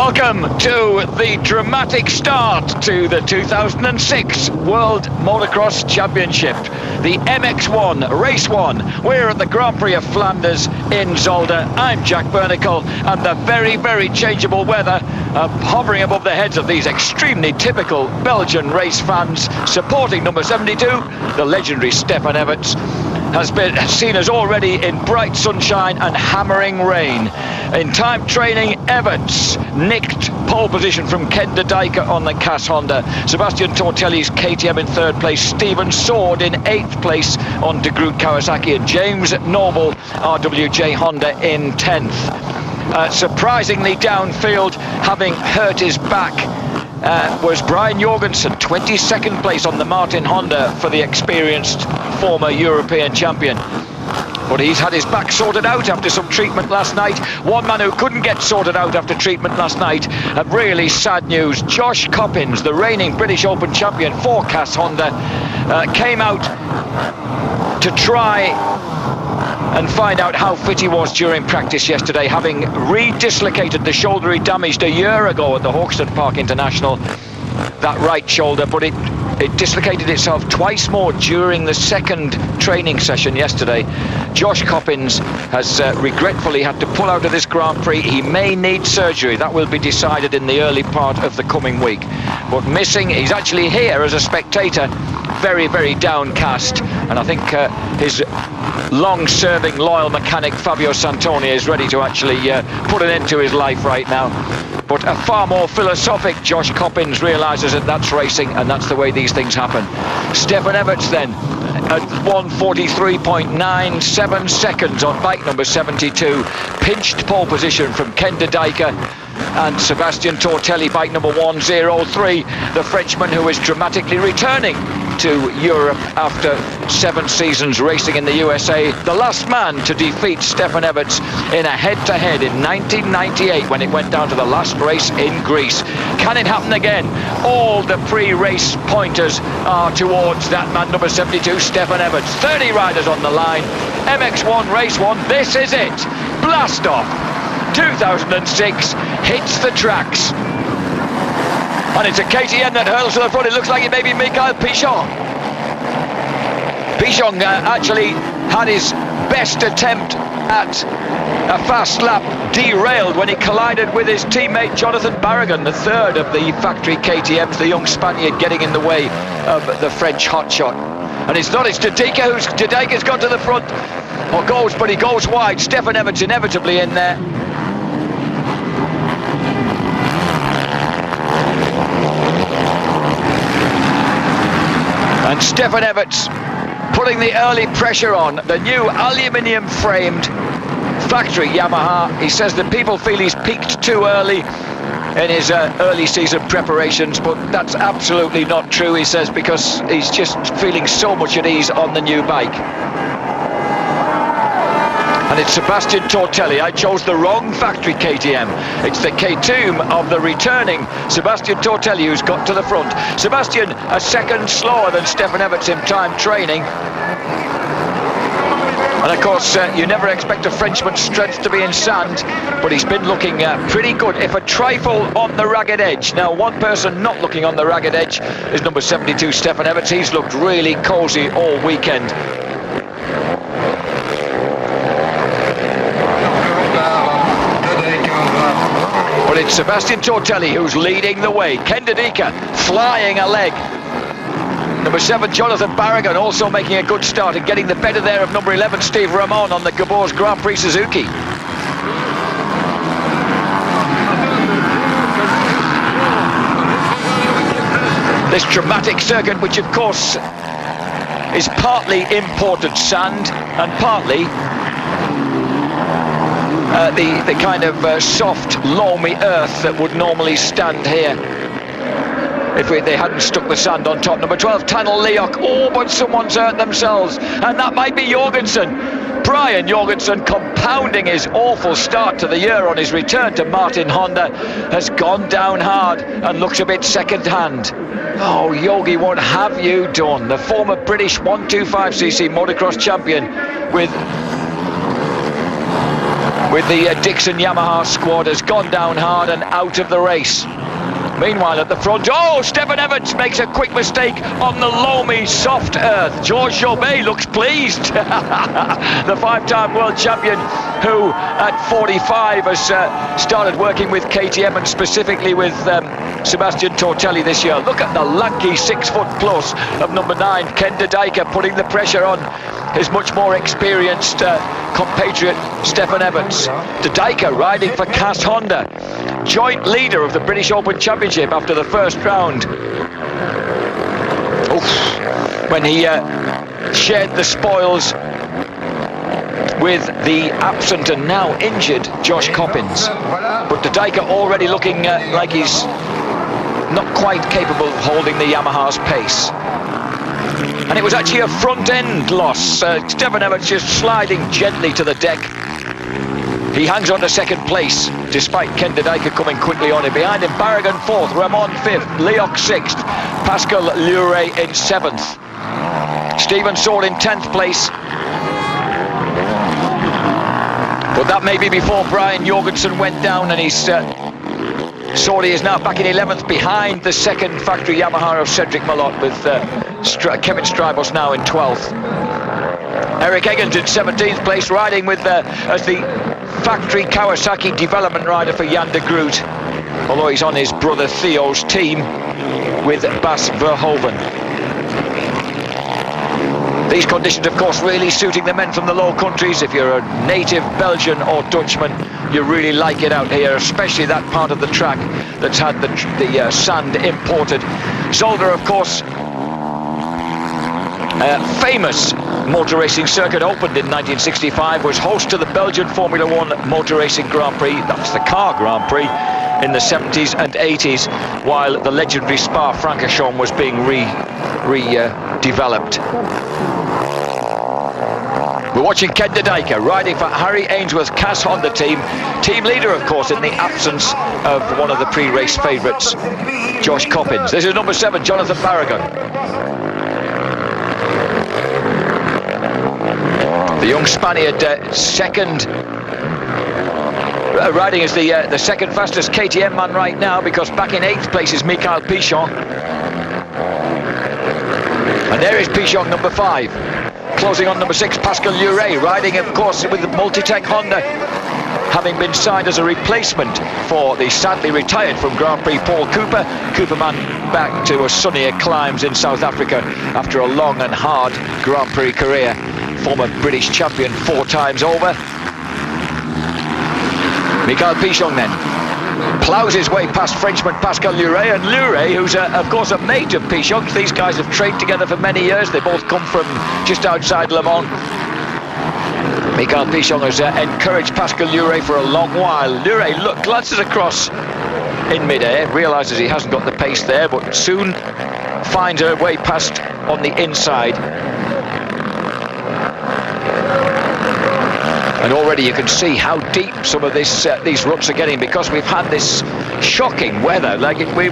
Welcome to the dramatic start to the 2006 World Motocross Championship, the MX1 Race 1. We're at the Grand Prix of Flanders in Zolder. I'm Jack Bernicle, and the very, very changeable weather hovering above the heads of these extremely typical Belgian race fans supporting number 72, the legendary Stefan Everts, has been seen as already in bright sunshine and hammering rain. In time training, Everts nicked pole position from Ken de Dijker on the Cass Honda. Sebastian Tortelli's KTM in third place. Steven Sword in 8th place on De Groot Kawasaki, and James Noble RWJ Honda in 10th. Surprisingly downfield, having hurt his back, was Brian Jorgensen, 22nd place on the Martin Honda for the experienced former European champion. But he's had his back sorted out after some treatment last night. One man who couldn't get sorted out after treatment last night, really sad news. Josh Coppins, the reigning British Open champion for Cass Honda, came out to try and find out how fit he was during practice yesterday, having redislocated the shoulder he damaged a year ago at the Hawkstad Park International, that right shoulder, but it dislocated itself twice more during the second training session yesterday. Josh Coppins has regretfully had to pull out of this Grand Prix. He may need surgery. That will be decided in the early part of the coming week. But missing, he's actually here as a spectator, very, very downcast. And I think his long-serving, loyal mechanic Fabio Santoni is ready to actually put an end to his life right now. But a far more philosophic Josh Coppins realises that that's racing and that's the way these things happen. Stefan Everts then at 1:43.97 seconds on bike number 72, pinched pole position from Ken de Dijker and Sebastian Tortelli, bike number 103, the Frenchman who is dramatically returning to Europe after 7 seasons racing in the USA, the last man to defeat Stefan Everts in a head-to-head in 1998 when it went down to the last race in Greece. Can it happen again? All the pre-race pointers are towards that man, number 72, Stefan Everts. 30 riders on the line. MX1 Race 1, this is it. Blast off. 2006 hits the tracks. And it's a KTM that hurls to the front. It looks like it may be Michael Pichon. Pichon actually had his best attempt at a fast lap derailed when he collided with his teammate Jonathan Barragan, the third of the factory KTMs, the young Spaniard getting in the way of the French hotshot. And it's not, it's de Dijker's got to the front, or goes, but he goes wide. Stefan Everts inevitably in there. And Stefan Everts putting the early pressure on the new aluminium framed factory Yamaha. He says that people feel he's peaked too early in his early season preparations, but that's absolutely not true, he says, because he's just feeling so much at ease on the new bike. And it's Sebastian Tortelli. I chose the wrong factory KTM. It's the K2 of the returning Sebastian Tortelli who's got to the front. Sebastian a second slower than Stefan Everts in time training. And of course, you never expect a Frenchman's strength to be in sand, but he's been looking pretty good, if a trifle on the ragged edge. Now, one person not looking on the ragged edge is number 72, Stefan Everts. He's looked really cosy all weekend. But it's Sebastian Tortelli who's leading the way. Ken de Dijker flying a leg. Number 7, Jonathan Barragan, also making a good start and getting the better there of number 11, Steve Ramon on the Gabor's Grand Prix Suzuki. This dramatic circuit, which of course is partly imported sand and partly the kind of soft, loamy earth that would normally stand here if they hadn't stuck the sand on top. Number 12, Tanel Leok. Oh, but someone's hurt themselves, and that might be Jorgensen. Brian Jorgensen, compounding his awful start to the year on his return to Martin Honda, has gone down hard and looks a bit second-hand. Oh, Yogi, what have you done? The former British 125cc motocross champion with with the Dixon Yamaha squad has gone down hard and out of the race. Meanwhile at the front, oh, Stefan Evans makes a quick mistake on the loamy soft earth. Georges Jobet looks pleased. The five-time world champion who at 45 has started working with KTM and specifically with Sebastian Tortelli this year. Look at the lanky 6 foot plus of number 9, Ken de Dijker, putting the pressure on his much more experienced compatriot Stefan Evans. De Dijker riding for Cas Honda, joint leader of the British Open Championship after the first round. Oof, when he shared the spoils with the absent and now injured Josh Coppins. But de Dijker already looking like he's not quite capable of holding the Yamaha's pace. And it was actually a front-end loss. Stefan Evans just sliding gently to the deck. He hangs on to second place, despite Ken de Dijker coming quickly on him. Behind him, Barragan 4th, Ramon 5th, Leoc 6th, Pascal Lure in 7th. Steven Saul in 10th place. But that may be before Brian Jorgensen went down, and he's Saudi is now back in 11th behind the second factory Yamaha of Cedric Malot, with Kevin Strybos now in 12th. Eric Eggins in 17th place, riding with as the factory Kawasaki development rider for Jan de Groot, although he's on his brother Theo's team with Bas Verhoeven. These conditions, of course, really suiting the men from the Low Countries. If you're a native Belgian or Dutchman, you really like it out here, especially that part of the track that's had the sand imported. Zolder, of course, famous motor racing circuit, opened in 1965, was host to the Belgian Formula 1 Motor Racing Grand Prix. That's the car Grand Prix in the 70s and 80s, while the legendary Spa-Francorchamps was being redeveloped. We're watching Ken de Dijker riding for Harry Ainsworth Cas Honda team leader, of course, in the absence of one of the pre-race favourites, Josh Coppins. This is number 7, Jonathan Barragan. The young Spaniard, second, riding as the second fastest KTM man right now, because back in 8th place is Michael Pichon. And there is Pichon, number 5. Closing on number 6, Pascal Lure, riding, of course, with the Multitech Honda, having been signed as a replacement for the sadly retired from Grand Prix Paul Cooper. Cooperman back to a sunnier climes in South Africa after a long and hard Grand Prix career. Former British champion 4 times over. Michael Pichon then ploughs his way past Frenchman Pascal Lure, and Lure, who's of course a mate of Pichon. These guys have trained together for many years. They both come from just outside Le Mans. Michael Pichon has encouraged Pascal Lure for a long while. Lure glances across in mid-air, realises he hasn't got the pace there, but soon finds her way past on the inside. And already you can see how deep some of these ruts are getting, because we've had this shocking weather. We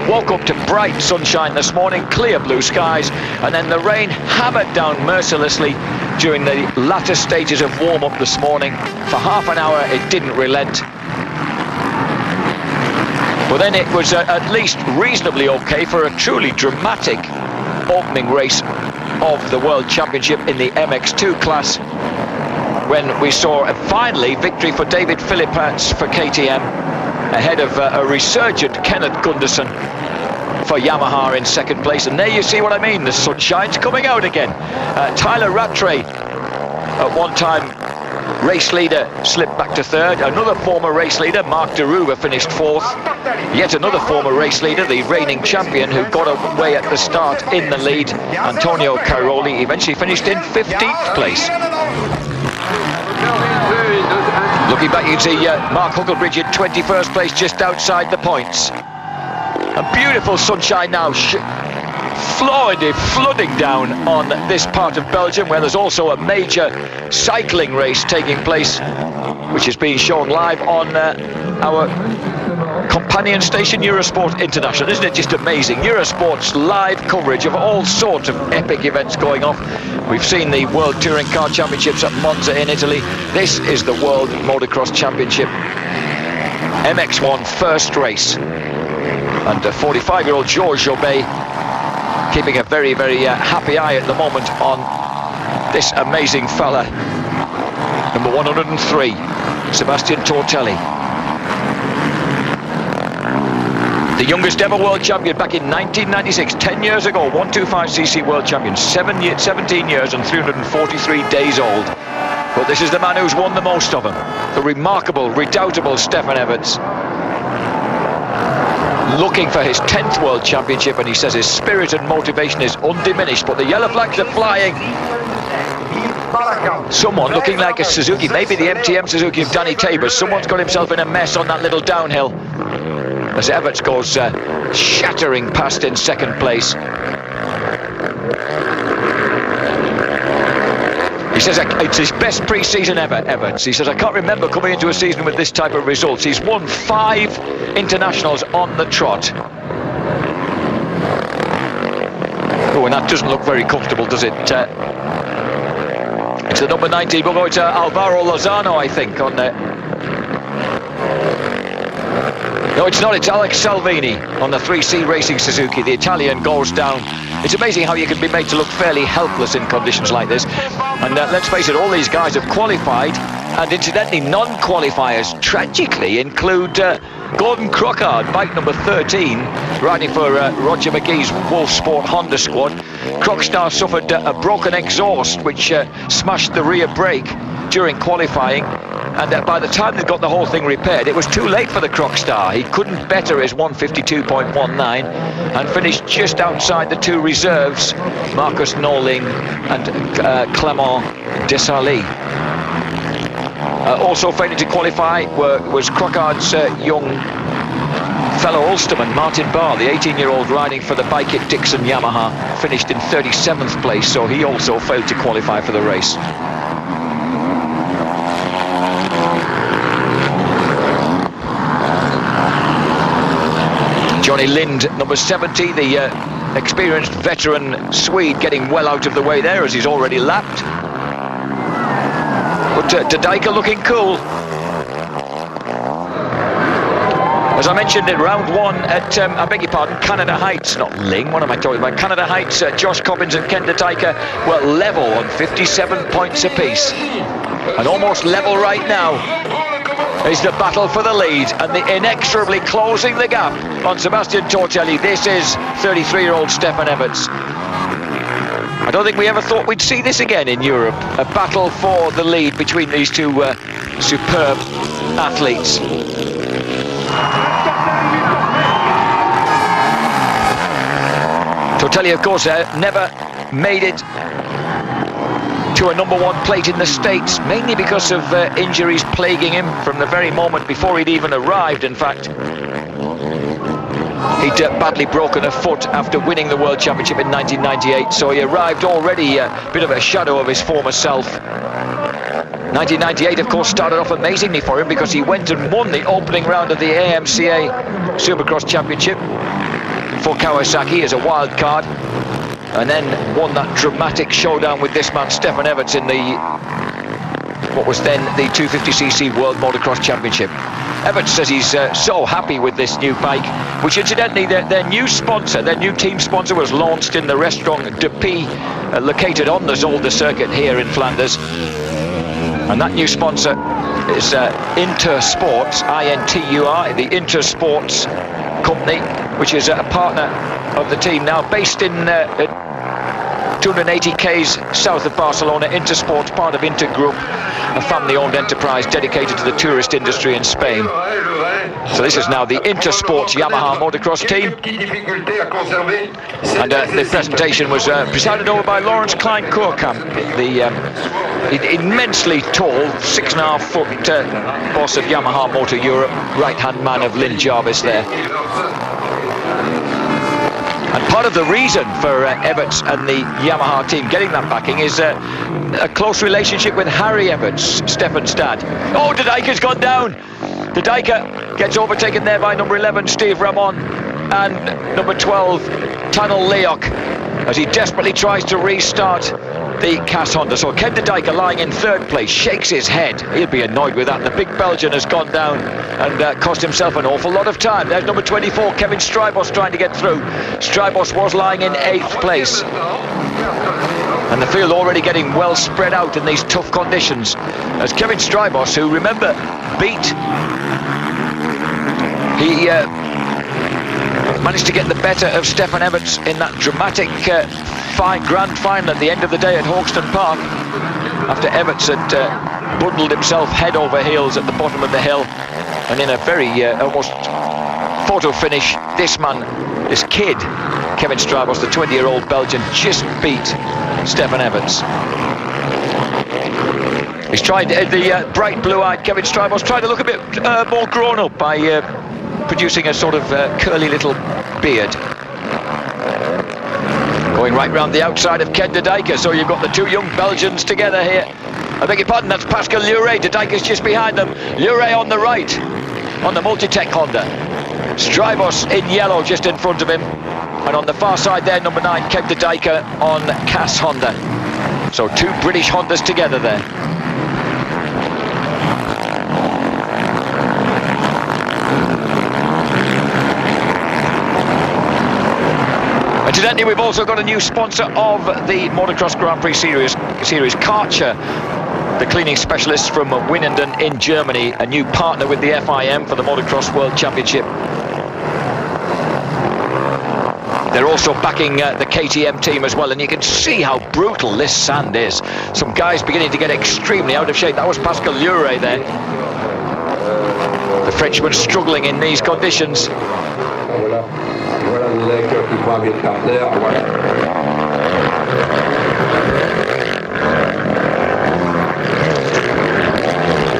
woke up to bright sunshine this morning, clear blue skies, and then the rain hammered down mercilessly during the latter stages of warm-up this morning. For half an hour it didn't relent. But then it was at least reasonably okay for a truly dramatic opening race of the World Championship in the MX2 class, when we saw finally victory for David Philippats for KTM, ahead of a resurgent Kenneth Gunderson for Yamaha in second place. And there you see what I mean, the sunshine's coming out again. Tyler Rattray, at one time race leader, slipped back to 3rd. Another former race leader, Mark Deruva, finished 4th. Yet another former race leader, the reigning champion, who got away at the start in the lead, Antonio Cairoli, eventually finished in 15th place. Looking back, you can see Mark Huckelbridge in 21st place, just outside the points. And beautiful sunshine now, flooding down on this part of Belgium, where there's also a major cycling race taking place, which is being shown live on our companion station, Eurosport International. Isn't it just amazing? Eurosport's live coverage of all sorts of epic events going off. We've seen the World Touring Car Championships at Monza in Italy. This is the World Motocross Championship. MX1 first race. And 45-year-old Georges Jobet keeping a very, very happy eye at the moment on this amazing fella. Number 103, Sebastian Tortelli. The youngest ever world champion back in 1996, 10 years ago, 125cc world champion, 17 years and 343 days old. But this is the man who's won the most of them, the remarkable, redoubtable Stefan Everts. Looking for his 10th world championship, and he says his spirit and motivation is undiminished, but the yellow flags are flying. Someone looking like a Suzuki, maybe the MTM Suzuki of Danny Tabers, someone's got himself in a mess on that little downhill as Everts goes shattering past in second place. He says it's his best pre-season ever, Everts. He says, I can't remember coming into a season with this type of results. He's won 5 internationals on the trot. Oh, and that doesn't look very comfortable, does it? It's the number 19, but it's Alvaro Lozano, I think, on there. No, it's not, it's Alex Salvini on the 3C Racing Suzuki. The Italian goes down. It's amazing how you can be made to look fairly helpless in conditions like this. And let's face it, all these guys have qualified, and incidentally, non-qualifiers tragically include Gordon Crockard, bike number 13, riding for Roger McGee's Wolf Sport Honda squad. Crockstar suffered a broken exhaust, which smashed the rear brake during qualifying. And by the time they got the whole thing repaired, it was too late for the Crockstar. He couldn't better his 152.19 and finished just outside the 2 reserves, Marcus Norling and Clément Desailly. Also failing to qualify was Crockard's young fellow Ulsterman, Martin Barr, the 18-year-old riding for the Bike It Dixon Yamaha, finished in 37th place, so he also failed to qualify for the race. Johnny Lind, number 70, the experienced veteran Swede, getting well out of the way there as he's already lapped. But De Dijker looking cool. As I mentioned in round 1 at, I beg your pardon, Canada Heights, not Ling, what am I talking about? Canada Heights, Josh Cobbins and Ken De Dijker were level on 57 points apiece. And almost level right now is the battle for the lead, and the inexorably closing the gap on Sebastian Tortelli. This is 33-year-old Stefan Everts. I don't think we ever thought we'd see this again in Europe, a battle for the lead between these two superb athletes. Tortelli, of course, never made it to a number 1 plate in the States, mainly because of injuries plaguing him from the very moment before he'd even arrived. In fact, he'd badly broken a foot after winning the World Championship in 1998, so he arrived already a bit of a shadow of his former self. 1998, of course, started off amazingly for him because he went and won the opening round of the AMCA Supercross Championship for Kawasaki as a wild card, and then won that dramatic showdown with this man Stefan Everts in the what was then the 250cc World Motocross Championship. Everts says he's so happy with this new bike, which incidentally their new sponsor, their new team sponsor, was launched in the restaurant De Pie, located on the Zolder circuit here in Flanders. And that new sponsor is Intersports, INTUR, the Intersports company, which is a partner of the team now, based in 280 k's south of Barcelona. Intersports, part of Intergroup, a family-owned enterprise dedicated to the tourist industry in Spain. So this is now the Intersports Yamaha motocross team. And the presentation was presided over by Lawrence Klein-Koerkamp, the immensely tall, 6.5-foot boss of Yamaha Motor Europe, right-hand man of Lynn Jarvis there. And part of the reason for Everts and the Yamaha team getting that backing is a close relationship with Harry Everts, Stefan's dad. Oh, De Dijker's gone down. De Dijker gets overtaken there by number 11, Steve Ramon, and number 12, Tanel Leok, as he desperately tries to restart the CAS Honda. So Ken De Dijker lying in third place, shakes his head. He'll be annoyed with that. The big Belgian has gone down and cost himself an awful lot of time. There's number 24, Kevin Strijbos, trying to get through. Strijbos was lying in 8th place. And the field already getting well spread out in these tough conditions. As Kevin Strijbos, who, remember, he managed to get the better of Stefan Everts in that dramatic grand final at the end of the day at Hawkston Park, after Everts had bundled himself head over heels at the bottom of the hill, and in a very almost photo finish, this kid, Kevin Strijbos, the 20-year-old Belgian, just beat Stefan Everts. He's tried, the bright blue-eyed Kevin Strijbos tried to look a bit more grown-up by producing a sort of curly little beard. Going right round the outside of Ken De Dijker, so you've got the two young Belgians together here. I beg your pardon, that's Pascal Lure. De Dijker's just behind them. Lure on the right, on the Multitech Honda. Strijbos in yellow just in front of him. And on the far side there, number 9, Ken De Dijker on CAS Honda. So two British Hondas together there. Incidentally, we've also got a new sponsor of the Motocross Grand Prix series Karcher, the cleaning specialists from Winnenden in Germany, a new partner with the FIM for the Motocross World Championship. They're also backing the KTM team as well, and you can see how brutal this sand is. Some guys beginning to get extremely out of shape. That was Pascal Lure there. The Frenchman struggling in these conditions.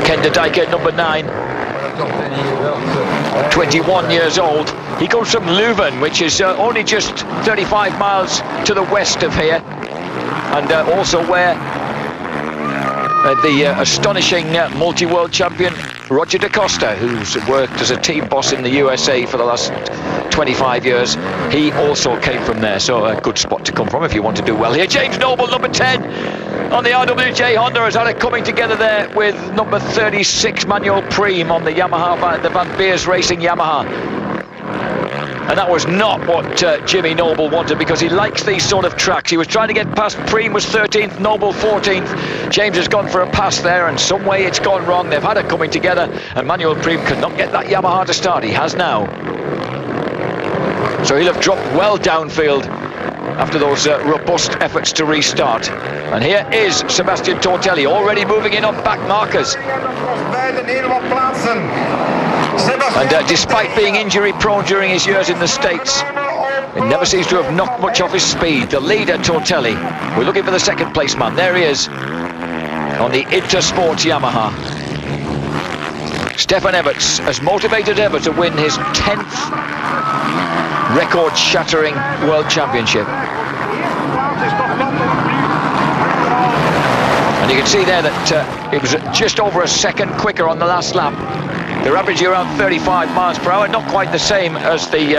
Ken De Dijker, number 9, 21 years old. He comes from Leuven, which is only just 35 miles to the west of here, and also where the astonishing multi-world champion Roger Da Costa, who's worked as a team boss in the USA for the last 25 years, he also came from there. So a good spot to come from if you want to do well here. James Noble, number 10 on the RWJ Honda, has had it coming together there with number 36 Manuel Prima on the Yamaha, the Van Beers Racing Yamaha. And that was not what Jimmy Noble wanted, because he likes these sort of tracks. He was trying to get past. Priem was 13th, Noble 14th. James has gone for a pass there, and some way it's gone wrong. They've had it coming together, and Manuel Priem could not get that Yamaha to start. He has now. So he'll have dropped well downfield after those robust efforts to restart. And here is Sebastian Tortelli, already moving in on back markers. And despite being injury prone during his years in the States, it never seems to have knocked much off his speed. The leader, Tortelli. We're looking for the second place man. There he is on the Intersports Yamaha. Stefan Everts has motivated ever to win his 10th record-shattering World Championship. And you can see there that it was just over a second quicker on the last lap. They're averaging around 35 miles per hour, not quite the same as the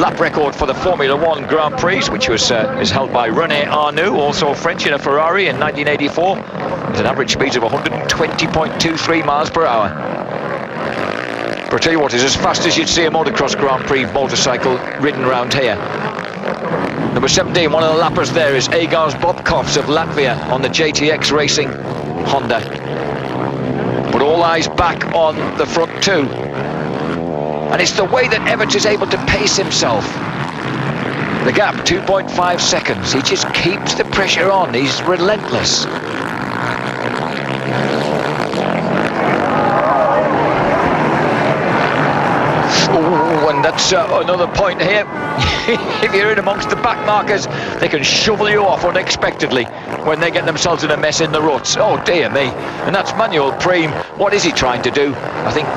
lap record for the Formula One Grand Prix, which was is held by René Arnoux, also French, in a Ferrari in 1984, with an average speed of 120.23 miles per hour. But I tell you what, it's as fast as you'd see a motocross Grand Prix motorcycle ridden around here. Number 17, one of the lappers there is Egars Bobkovs of Latvia on the JTX Racing Honda. But all eyes back on the front two. And it's the way that Everts is able to pace himself. The gap, 2.5 seconds. He just keeps the pressure on. He's relentless. Oh, and that's another point here. If you're in amongst the back markers, they can shovel you off unexpectedly when they get themselves in a mess in the ruts. Oh dear me. And that's Manuel Priem. What is he trying to do? I think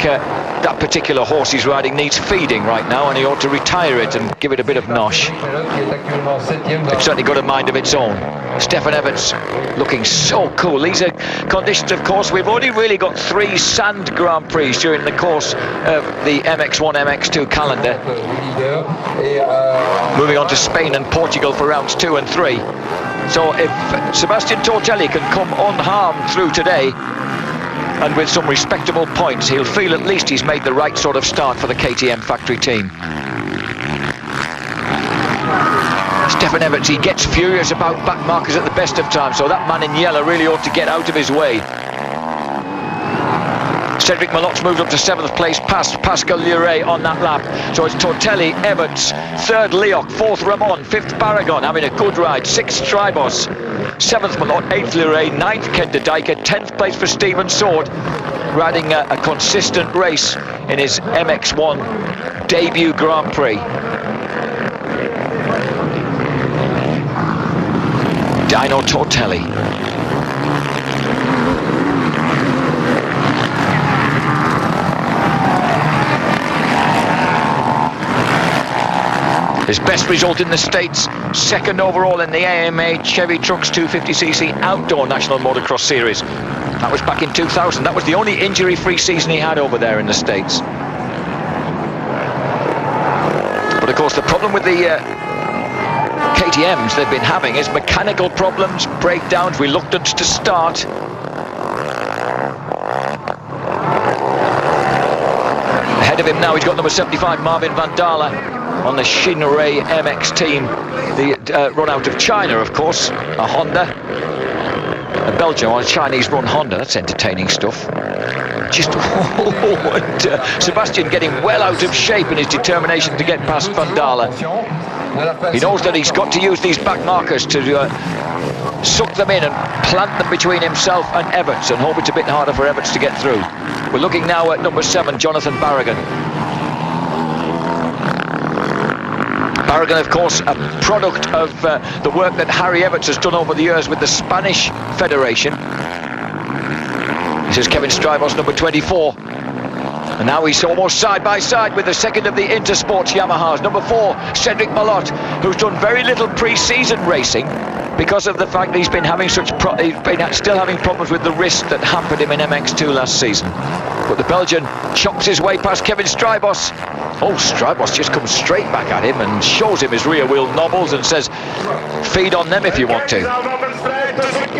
that particular horse he's riding needs feeding right now, and he ought to retire it and give it a bit of nosh. It's certainly got a mind of its own. Stefan Everts looking so cool. These are conditions, of course. We've only really got 3 sand Grand Prix during the course of the MX1 MX2 calendar. Moving on to Spain and Portugal for rounds 2 and 3. So if Sebastian Tortelli can come unharmed through today, and with some respectable points, he'll feel at least he's made the right sort of start for the KTM factory team. Stefan Everts, he gets furious about back markers at the best of times, so that man in yellow really ought to get out of his way. Cedric Malot's moved up to 7th place, past Pascal Lure on that lap. So it's Tortelli, Everts, 3rd Leoc, 4th Ramon, 5th Paragon, having a good ride, 6th Strybos, 7th Malot, 8th Lure, 9th Ken de Dijker, 10th place for Steven Sword, riding a consistent race in his MX1 debut Grand Prix. Dino Tortelli. His best result in the States, 2nd overall in the AMA Chevy Trucks 250cc Outdoor National Motocross Series. That was back in 2000. That was the only injury-free season he had over there in the States. But of course, the problem with the KTMs they've been having is mechanical problems, breakdowns, reluctance to start. Ahead of him now, he's got number 75, Marvin van Dale, on the Shinrei MX team, the run out of China, of course, a Honda, a Belgio on a Chinese-run Honda. That's entertaining stuff. Just Sebastian getting well out of shape in his determination to get past Van Dale. He knows that he's got to use these back markers to suck them in and plant them between himself and Everts, and hope it's a bit harder for Everts to get through. We're looking now at number 7, Jonathan Barragan. Barragan, of course, a product of the work that Harry Everts has done over the years with the Spanish Federation. This is Kevin Strybos, number 24. And now he's almost side by side with the second of the Intersports Yamahas, number 4, Cedric Malot, who's done very little pre-season racing because of the fact that he's been having still having problems with the wrist that hampered him in MX2 last season. But the Belgian chops his way past Kevin Strybos. Oh, Strybos just comes straight back at him and shows him his rear wheel knobbles and says, feed on them if you want to.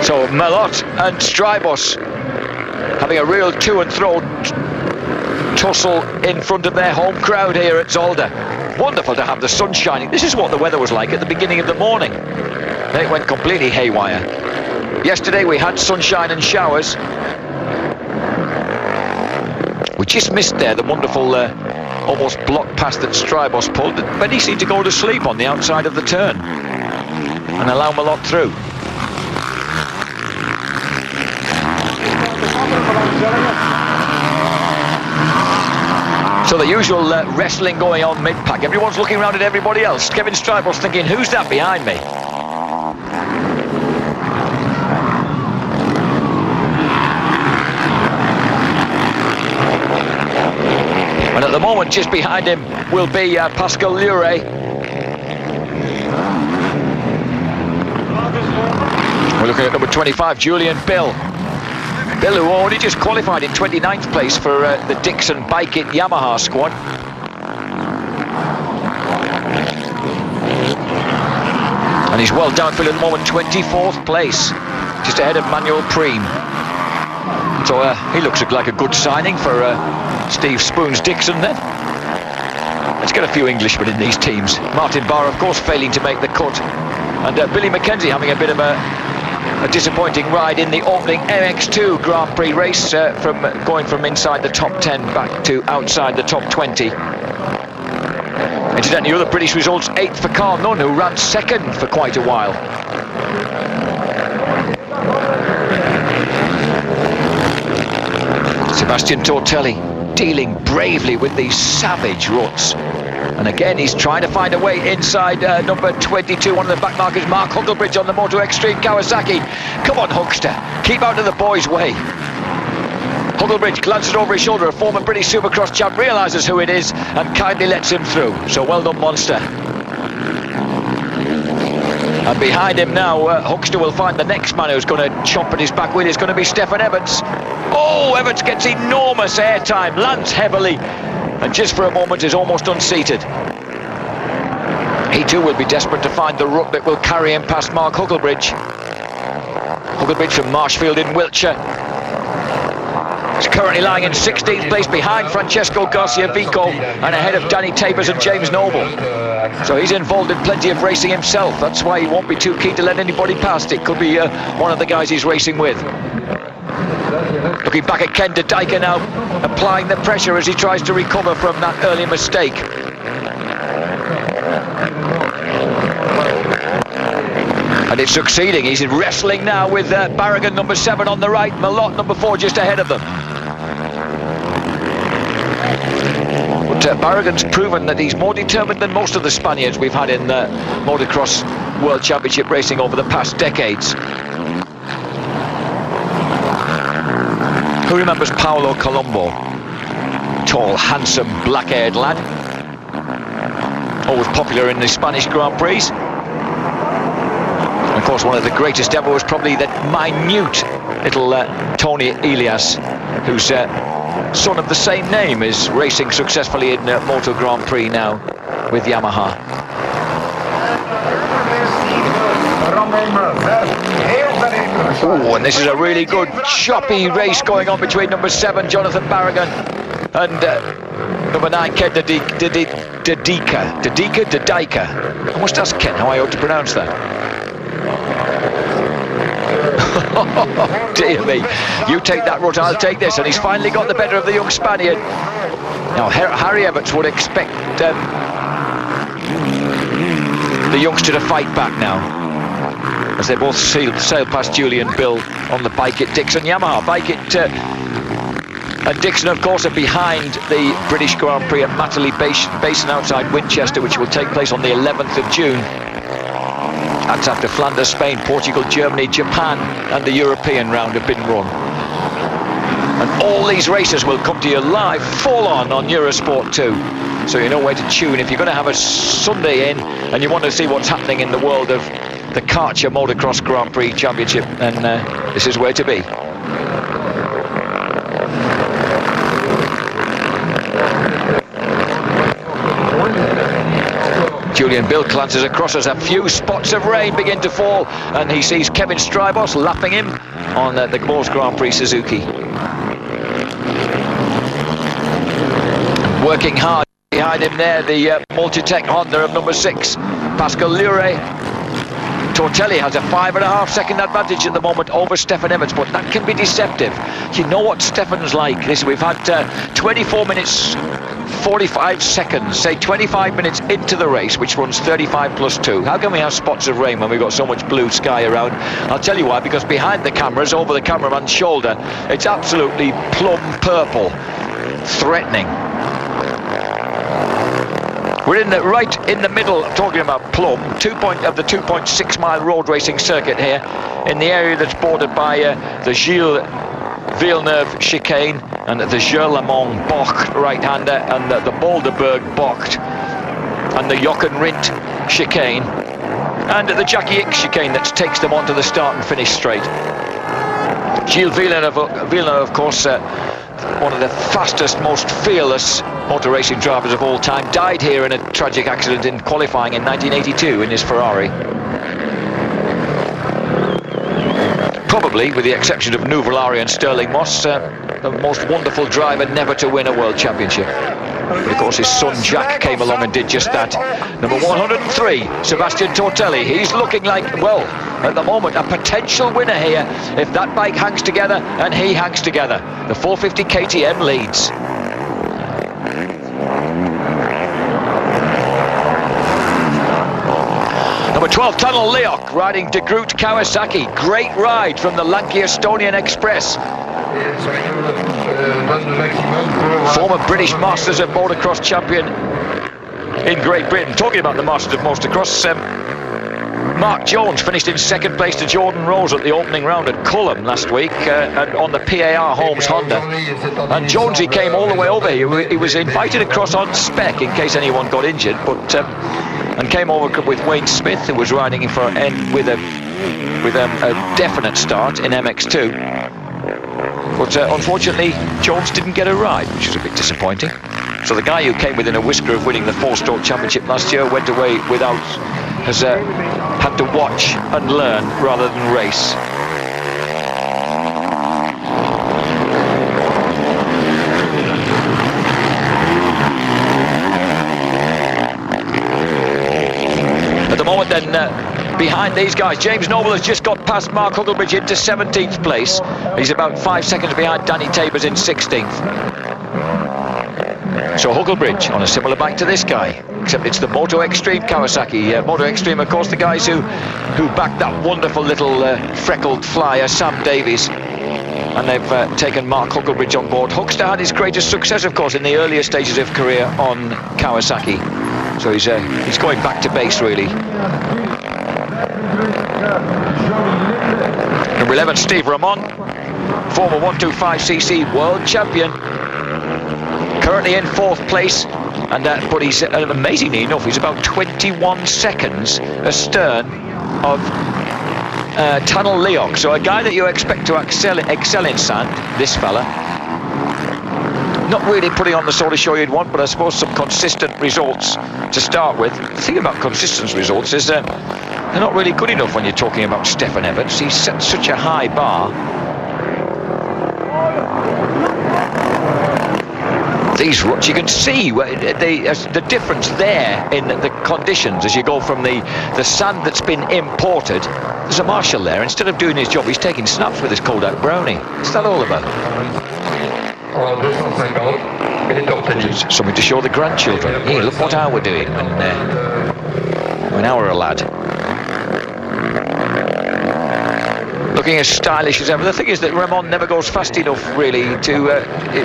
So Malot and Strybos having a real to and fro tussle in front of their home crowd here at Zolder. Wonderful to have the sun shining. This is what the weather was like at the beginning of the morning. Then it went completely haywire. Yesterday we had sunshine and showers. We just missed there the wonderful almost block pass that Strybos pulled, but he seemed to go to sleep on the outside of the turn and allow Malot through. So the usual wrestling going on mid-pack. Everyone's looking around at everybody else. Kevin Strybos thinking, who's that behind me? And at the moment, just behind him will be Pascal Lure. We're looking at number 25, Julian Bill. Bill, who already just qualified in 29th place for the Dixon Bike It Yamaha squad. And he's well downfield at the moment, 24th place, just ahead of Manuel Prime. So he looks like a good signing for Steve Spoon's Dixon then. Let's get a few Englishmen in these teams. Martin Barr, of course, failing to make the cut. And Billy Mackenzie having a bit of a disappointing ride in the opening MX2 Grand Prix race, from going from inside the top 10 back to outside the top 20. Incidentally, other British results, 8th for Carl Nunn, who ran 2nd for quite a while. Sebastian Tortelli dealing bravely with these savage ruts. And again, he's trying to find a way inside number 22, one of the back markers, Mark Huckelbridge on the Moto Extreme Kawasaki. Come on, Huckster, keep out of the boys' way. Hucklebridge glances over his shoulder. A former British Supercross champ realises who it is and kindly lets him through. So well done, Monster. And behind him now, Huckster will find the next man who's going to chomp at his back wheel. Is going to be Stefan Everts. Oh, Everts gets enormous airtime, lands heavily, and just for a moment is almost unseated. He too will be desperate to find the rut that will carry him past Mark Hucklebridge. Hucklebridge from Marshfield in Wiltshire. He's currently lying in 16th place behind Francesco Garcia Vico and ahead of Danny Tabers and James Noble. So he's involved in plenty of racing himself. That's why he won't be too keen to let anybody past. It could be one of the guys he's racing with. Looking back at Ken de Dijker now, applying the pressure as he tries to recover from that early mistake. And it's succeeding. He's wrestling now with Barragan number 7 on the right, Malott number 4 just ahead of them. But Barragan's proven that he's more determined than most of the Spaniards we've had in motocross World Championship racing over the past decades. Who remembers Paolo Colombo? Tall, handsome, black-haired lad. Always popular in the Spanish Grand Prix. And of course, one of the greatest ever was probably that minute little Tony Elias, who's son of the same name, is racing successfully in Moto Grand Prix now with Yamaha. Oh, and this is a really good choppy race going on between number 7 Jonathan Barragan and number 9 Ken de Dijker. I must ask Ken how I ought to pronounce that. Dear me, you take that route, I'll take this, and he's finally got the better of the young Spaniard. Now Harry Everts would expect the youngster to fight back now, as they both sail past Julian Bill on the bike at Dixon Yamaha. Bike at and Dixon, of course, are behind the British Grand Prix at Matterley Basin outside Winchester, which will take place on the 11th of June. That's after Flanders, Spain, Portugal, Germany, Japan and the European round have been run. And all these races will come to you live, full on Eurosport 2. So you know where to tune if you're going to have a Sunday in and you want to see what's happening in the world of the Karcher Motocross Grand Prix Championship, and this is where to be. Julian Bill glances across as a few spots of rain begin to fall, and he sees Kevin Strybos lapping him on the Gmos Grand Prix Suzuki. Working hard behind him there, the Multitech Honda of number 6, Pascal Lure. Tortelli has a 5.5 second advantage at the moment over Stefan Everts, but that can be deceptive. You know what Stefan's like. Listen, we've had 24 minutes 45 seconds, say 25 minutes into the race, which runs 35 plus 2. How can we have spots of rain when we've got so much blue sky around? I'll tell you why, because behind the cameras, over the cameraman's shoulder, it's absolutely plum purple, threatening. We're right in the middle, talking about Plum, of the 2.6 mile road racing circuit here, in the area that's bordered by the Gilles Villeneuve chicane and the Gerlamont Bocht right-hander and the Boulderberg Bocht and the Jochenrindt chicane and the Jackie Ick chicane that takes them onto the start and finish straight. Gilles Villeneuve, of course, one of the fastest, most fearless motor racing drivers of all time, died here in a tragic accident in qualifying in 1982 in his Ferrari. Probably, with the exception of Nuvolari and Sterling Moss, the most wonderful driver never to win a World Championship. But of course his son Jack came along and did just that. Number 103, Sebastian Tortelli. He's looking like, well, at the moment, a potential winner here if that bike hangs together and he hangs together. The 450 KTM leads. Number 12, Tunnel Leok, riding De Groot Kawasaki. Great ride from the lanky Estonian Express. Former British Masters of Motocross champion in Great Britain. Talking about the Masters of Motocross, Mark Jones finished in second place to Jordan Rose at the opening round at Culham last week, and on the PAR Holmes Honda. And Jonesy came all the way over here. He was invited across on spec in case anyone got injured, but and came over with Wayne Smith, who was riding in for with a definite start in MX2. But unfortunately, Jones didn't get a ride, which was a bit disappointing. So the guy who came within a whisker of winning the four-stroke championship last year went away without, has had to watch and learn rather than race. At the moment then, behind these guys, James Noble has just got past Mark Huckelbridge into 17th place. He's about 5 seconds behind Danny Tabers in 16th. So Huckelbridge on a similar bike to this guy, except it's the Moto Extreme Kawasaki. Moto Extreme, of course, the guys who backed that wonderful little freckled flyer, Sam Davies. And they've taken Mark Huckelbridge on board. Huckster had his greatest success, of course, in the earlier stages of career on Kawasaki. So he's going back to base, really. Number 11, Steve Ramon, former 125cc world champion, currently in 4th place, and but he's amazingly enough, he's about 21 seconds astern of Tanel Leok. So a guy that you expect to excel in sand, this fella. Not really putting on the sort of show you'd want, but I suppose some consistent results to start with. The thing about consistent results is that they're not really good enough when you're talking about Stefan Evans. He's set such a high bar. These ruts, you can see the difference there in the conditions as you go from the sand that's been imported. There's a marshal there. Instead of doing his job, he's taking snaps with his Kodak Brownie. What's that all about? Something to show the grandchildren. Hey, look what I were doing when I were a lad. Looking as stylish as ever. The thing is that Ramon never goes fast enough, really, to,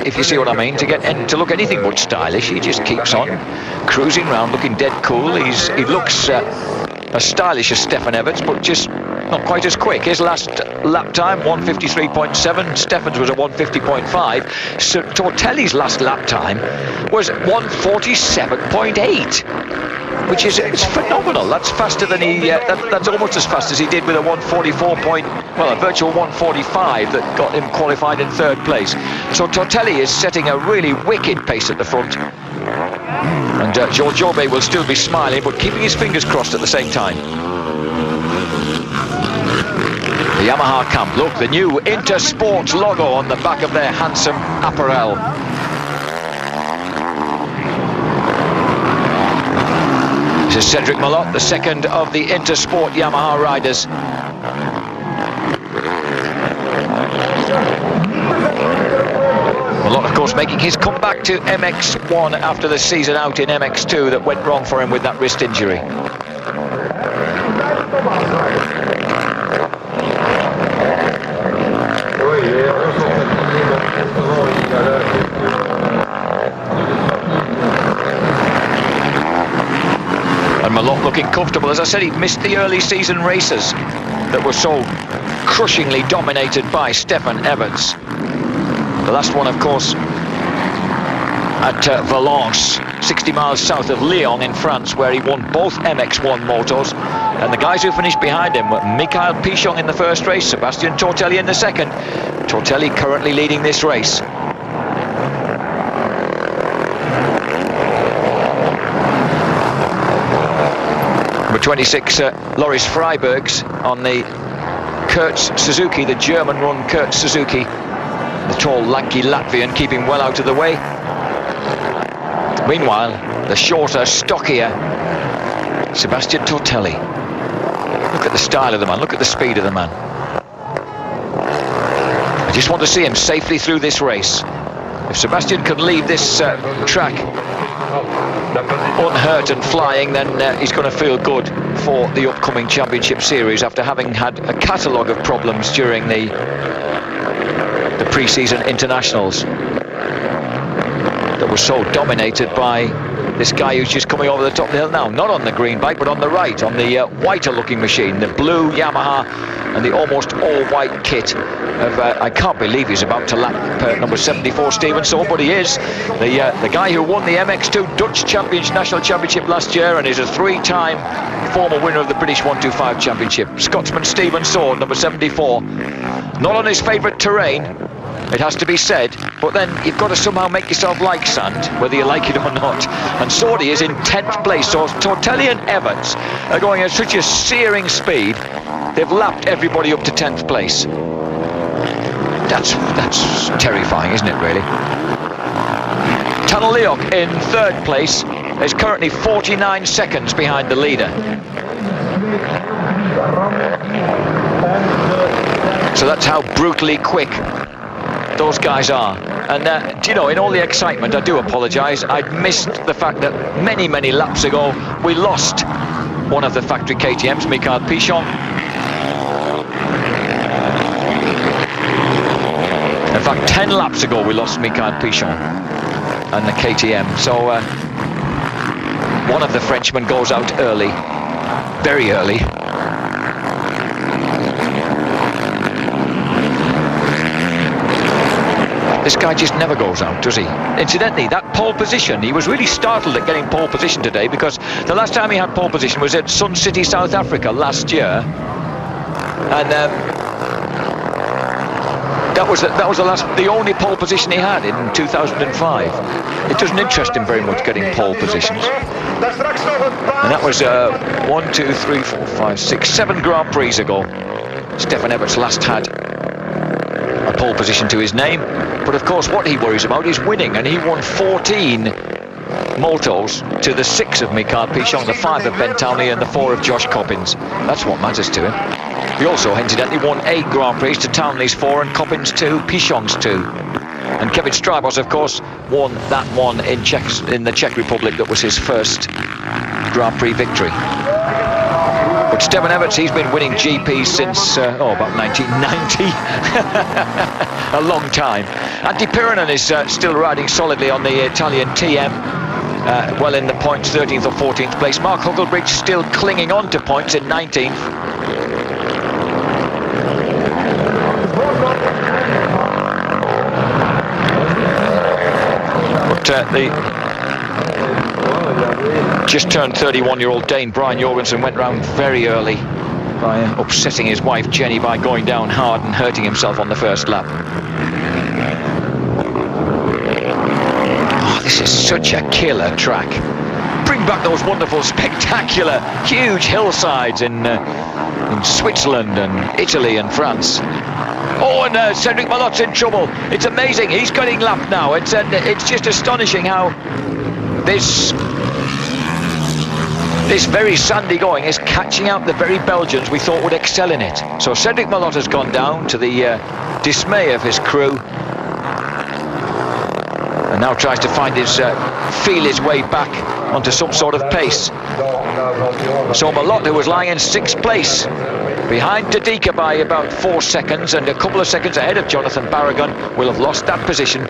if you see what I mean, to look anything but stylish. He just keeps on cruising around, looking dead cool. He looks as stylish as Stefan Evans, but just not quite as quick. His last lap time, 1:53.7. Stefan's was a 1:50.5. So Tortelli's last lap time was 1:47.8. Which is it's phenomenal. That's faster than that's almost as fast as he did with a 1:44 a virtual 1:45 that got him qualified in 3rd place. So Tortelli is setting a really wicked pace at the front. And George Jobe will still be smiling, but keeping his fingers crossed at the same time. The Yamaha camp, look, the new Intersport logo on the back of their handsome apparel. This is Cedric Malott, the second of the Intersport Yamaha riders. Malott, of course, making his comeback to MX1 after the season out in MX2 that went wrong for him with that wrist injury. And Malott looking comfortable. As I said, he missed the early season races that were so crushingly dominated by Stefan Evans. The last one, of course, at Valence, 60 miles south of Lyon in France, where he won both MX1 motos. And the guys who finished behind him were Mikhail Pichon in the first race, Sebastian Tortelli in the second. Tortelli currently leading this race. Number 26, Loris Freibergs on the Kurtz Suzuki, the German-run Kurtz Suzuki. The tall, lanky Latvian keeping well out of the way. Meanwhile, the shorter, stockier Sebastian Tortelli. Look at the style of the man, look at the speed of the man. I just want to see him safely through this race. If Sebastian can leave this track unhurt and flying, then he's going to feel good for the upcoming championship series after having had a catalogue of problems during the pre-season internationals that were so dominated by This guy who's just coming over the top of the hill now, not on the green bike, but on the right, on the whiter looking machine, the blue Yamaha and the almost all-white kit of, I can't believe he's about to lap number 74, Stevenson, but he is. The guy who won the MX2 Dutch National Championship last year and is a 3-time former winner of the British 125 Championship. Scotsman Stephen Sword, number 74. Not on his favourite terrain, it has to be said, but then you've got to somehow make yourself like sand, whether you like it or not. And Swordy is in 10th place, so Tortelli and Everts are going at such a searing speed, they've lapped everybody up to 10th place. That's terrifying, isn't it, really? Tanel Leok in 3rd place is currently 49 seconds behind the leader. So that's how brutally quick those guys are. And you know, in all the excitement, I do apologise, I'd missed the fact that many laps ago we lost one of the factory KTMs, Michael Pichon. In fact, 10 laps ago we lost Michael Pichon and the KTM. So one of the Frenchmen goes out early, very early. This guy just never goes out, does he? Incidentally, that pole position, he was really startled at getting pole position today, because the last time he had pole position was at Sun City, South Africa last year. And that was the only pole position he had in 2005. It doesn't interest him very much getting pole positions. And that was 1, 2, 3, 4, 5, 6, 7 Grand Prix ago. Stefan Everts last had a pole position to his name, but of course what he worries about is winning, and he won 14 motos to the 6 of Michael Pichon, the 5 of Ben Townley and the 4 of Josh Coppins. That's what matters to him. He also incidentally won 8 Grand Prix to Townley's 4 and Coppins 2, Pichon's 2. And Kevin Strybos, of course, won that one in the Czech Republic. That was his first Grand Prix victory. But Stefan Everts, he's been winning GPs since, about 1990. A long time. Antti Pyränen is still riding solidly on the Italian TM. Well in the points, 13th or 14th place. Mark Huckelbridge still clinging on to points in 19th. But the just turned 31-year-old Dane Brian Jorgensen went round very early by upsetting his wife Jenny by going down hard and hurting himself on the first lap. Oh, this is such a killer track. Bring back those wonderful, spectacular, huge hillsides in Switzerland and Italy and France. Oh, and Cedric Malotte's in trouble. It's amazing. He's getting lapped now. It's just astonishing how this very sandy going is catching out the very Belgians we thought would excel in it. So Cedric Malotte has gone down, to the dismay of his crew, and now tries to feel his way back onto some sort of pace. So Malotte, who was lying in 6th place, behind Tadika by about 4 seconds and a couple of seconds ahead of Jonathan Barragan, will have lost that position.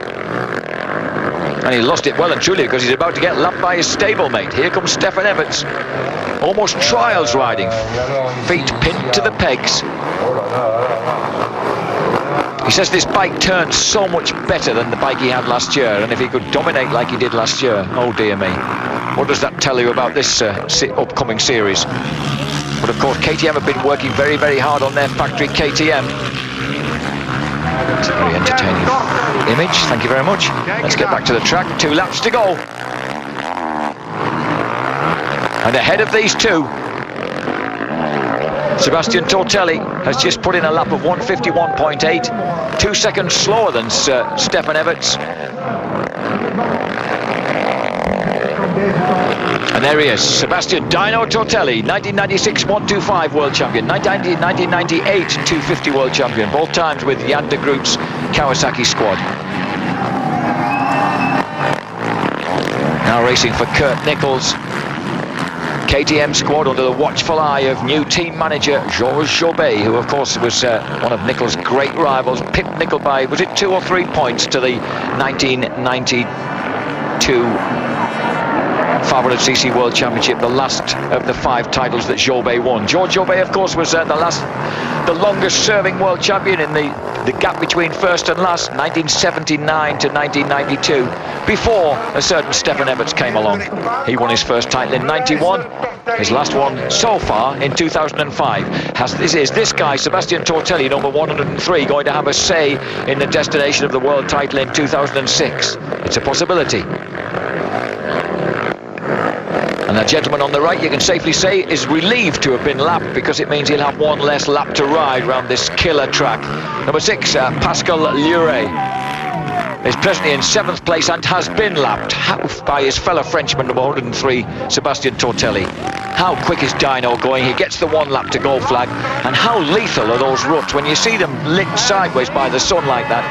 And he lost it well and truly, because he's about to get lapped by his stablemate. Here comes Stefan Everts, almost trials riding, feet pinned to the pegs. He says this bike turns so much better than the bike he had last year, and if he could dominate like he did last year, oh dear me, what does that tell you about this upcoming series? But of course KTM have been working very hard on their factory KTM. It's a very entertaining image, thank you very much. Let's get back to the track, 2 laps to go. And ahead of these two, Sebastian Tortelli has just put in a lap of 151.8, 2 seconds slower than Stefan Everts. And there he is, Sebastian Dino Tortelli, 1996 125 world champion, 1998 250 world champion, both times with Jan de Groot's Kawasaki squad. Now racing for Kurt Nichols, KTM squad under the watchful eye of new team manager Georges Jobet, who of course was one of Nichols' great rivals, pipped Nichols by, was it 2 or 3 points to the 1992 500cc World Championship, the last of the 5 titles that Jourbet won. George Jourbet, of course, was the longest serving world champion in the gap between first and last, 1979 to 1992, before a certain Stefan Everts came along. He won his first title in 91, his last one so far in 2005. Is this guy, Sebastian Tortelli, number 103, going to have a say in the destination of the world title in 2006? It's a possibility. And that gentleman on the right, you can safely say, is relieved to have been lapped, because it means he'll have one less lap to ride around this killer track. Number 6, Pascal Lure, is presently in 7th place and has been lapped by his fellow Frenchman, number 103, Sebastian Tortelli. How quick is Dino going? He gets the 1 lap to go flag. And how lethal are those ruts when you see them lit sideways by the sun like that?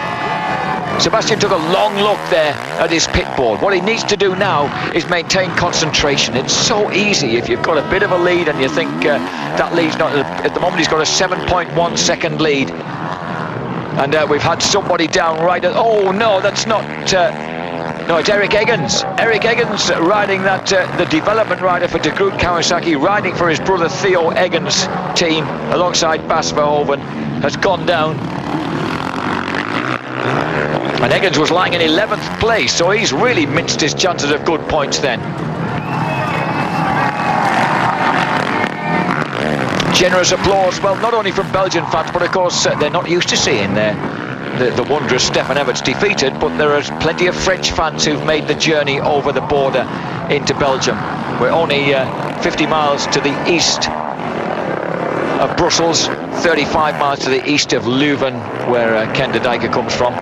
Sebastian took a long look there at his pit board. What he needs to do now is maintain concentration. It's so easy if you've got a bit of a lead and you think that lead's not... At the moment he's got a 7.1 second lead. And we've had somebody down right at... Oh no, that's not... No, it's Eric Eggins. Eric Eggins riding that, the development rider for De Groot Kawasaki, riding for his brother Theo Eggins' team alongside Bas Verhoeven, has gone down. And Eggins was lying in 11th place, so he's really minced his chances of good points then. Generous applause, well, not only from Belgian fans, but of course they're not used to seeing the wondrous Stefan Everts defeated, but there are plenty of French fans who've made the journey over the border into Belgium. We're only 50 miles to the east of Brussels, 35 miles to the east of Leuven, where Ken de Dijker comes from.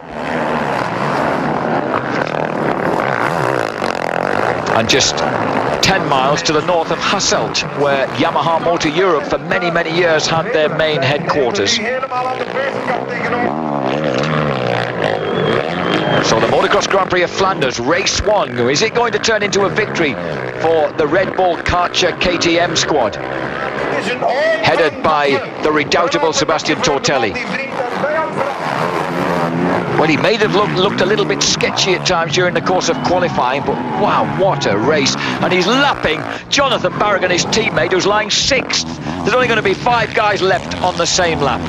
And just 10 miles to the north of Hasselt, where Yamaha Motor Europe for many, many years had their main headquarters. So the Motocross Grand Prix of Flanders, race 1. Is it going to turn into a victory for the Red Bull Karcher KTM squad, headed by the redoubtable Sebastian Tortelli? Well, he may have looked a little bit sketchy at times during the course of qualifying, but wow, what a race. And he's lapping Jonathan Barragan, his teammate, who's lying 6th. There's only going to be 5 guys left on the same lap.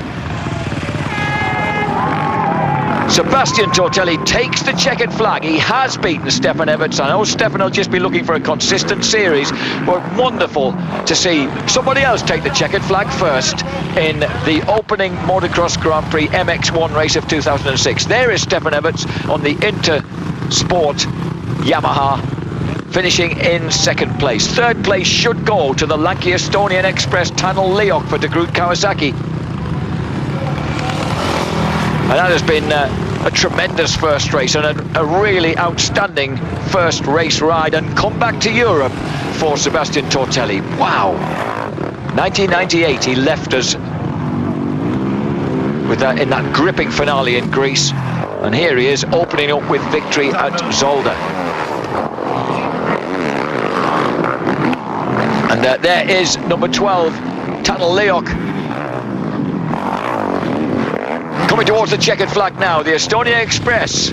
Sebastian Tortelli takes the checkered flag. He has beaten Stefan Everts. I know Stefan will just be looking for a consistent series, but wonderful to see somebody else take the checkered flag first in the opening Motocross Grand Prix MX1 race of 2006. There is Stefan Everts on the Intersport Yamaha, finishing in 2nd place. 3rd place should go to the lanky Estonian Express Tanel Leok for De Groot Kawasaki. And that has been a tremendous first race and a really outstanding first race ride and come back to Europe for Sebastian Tortelli. Wow! 1998 he left us with that, in that gripping finale in Greece, and here he is opening up with victory at Zolder. And there is number 12, Tanel Leok, coming towards the checkered flag now. The Estonia Express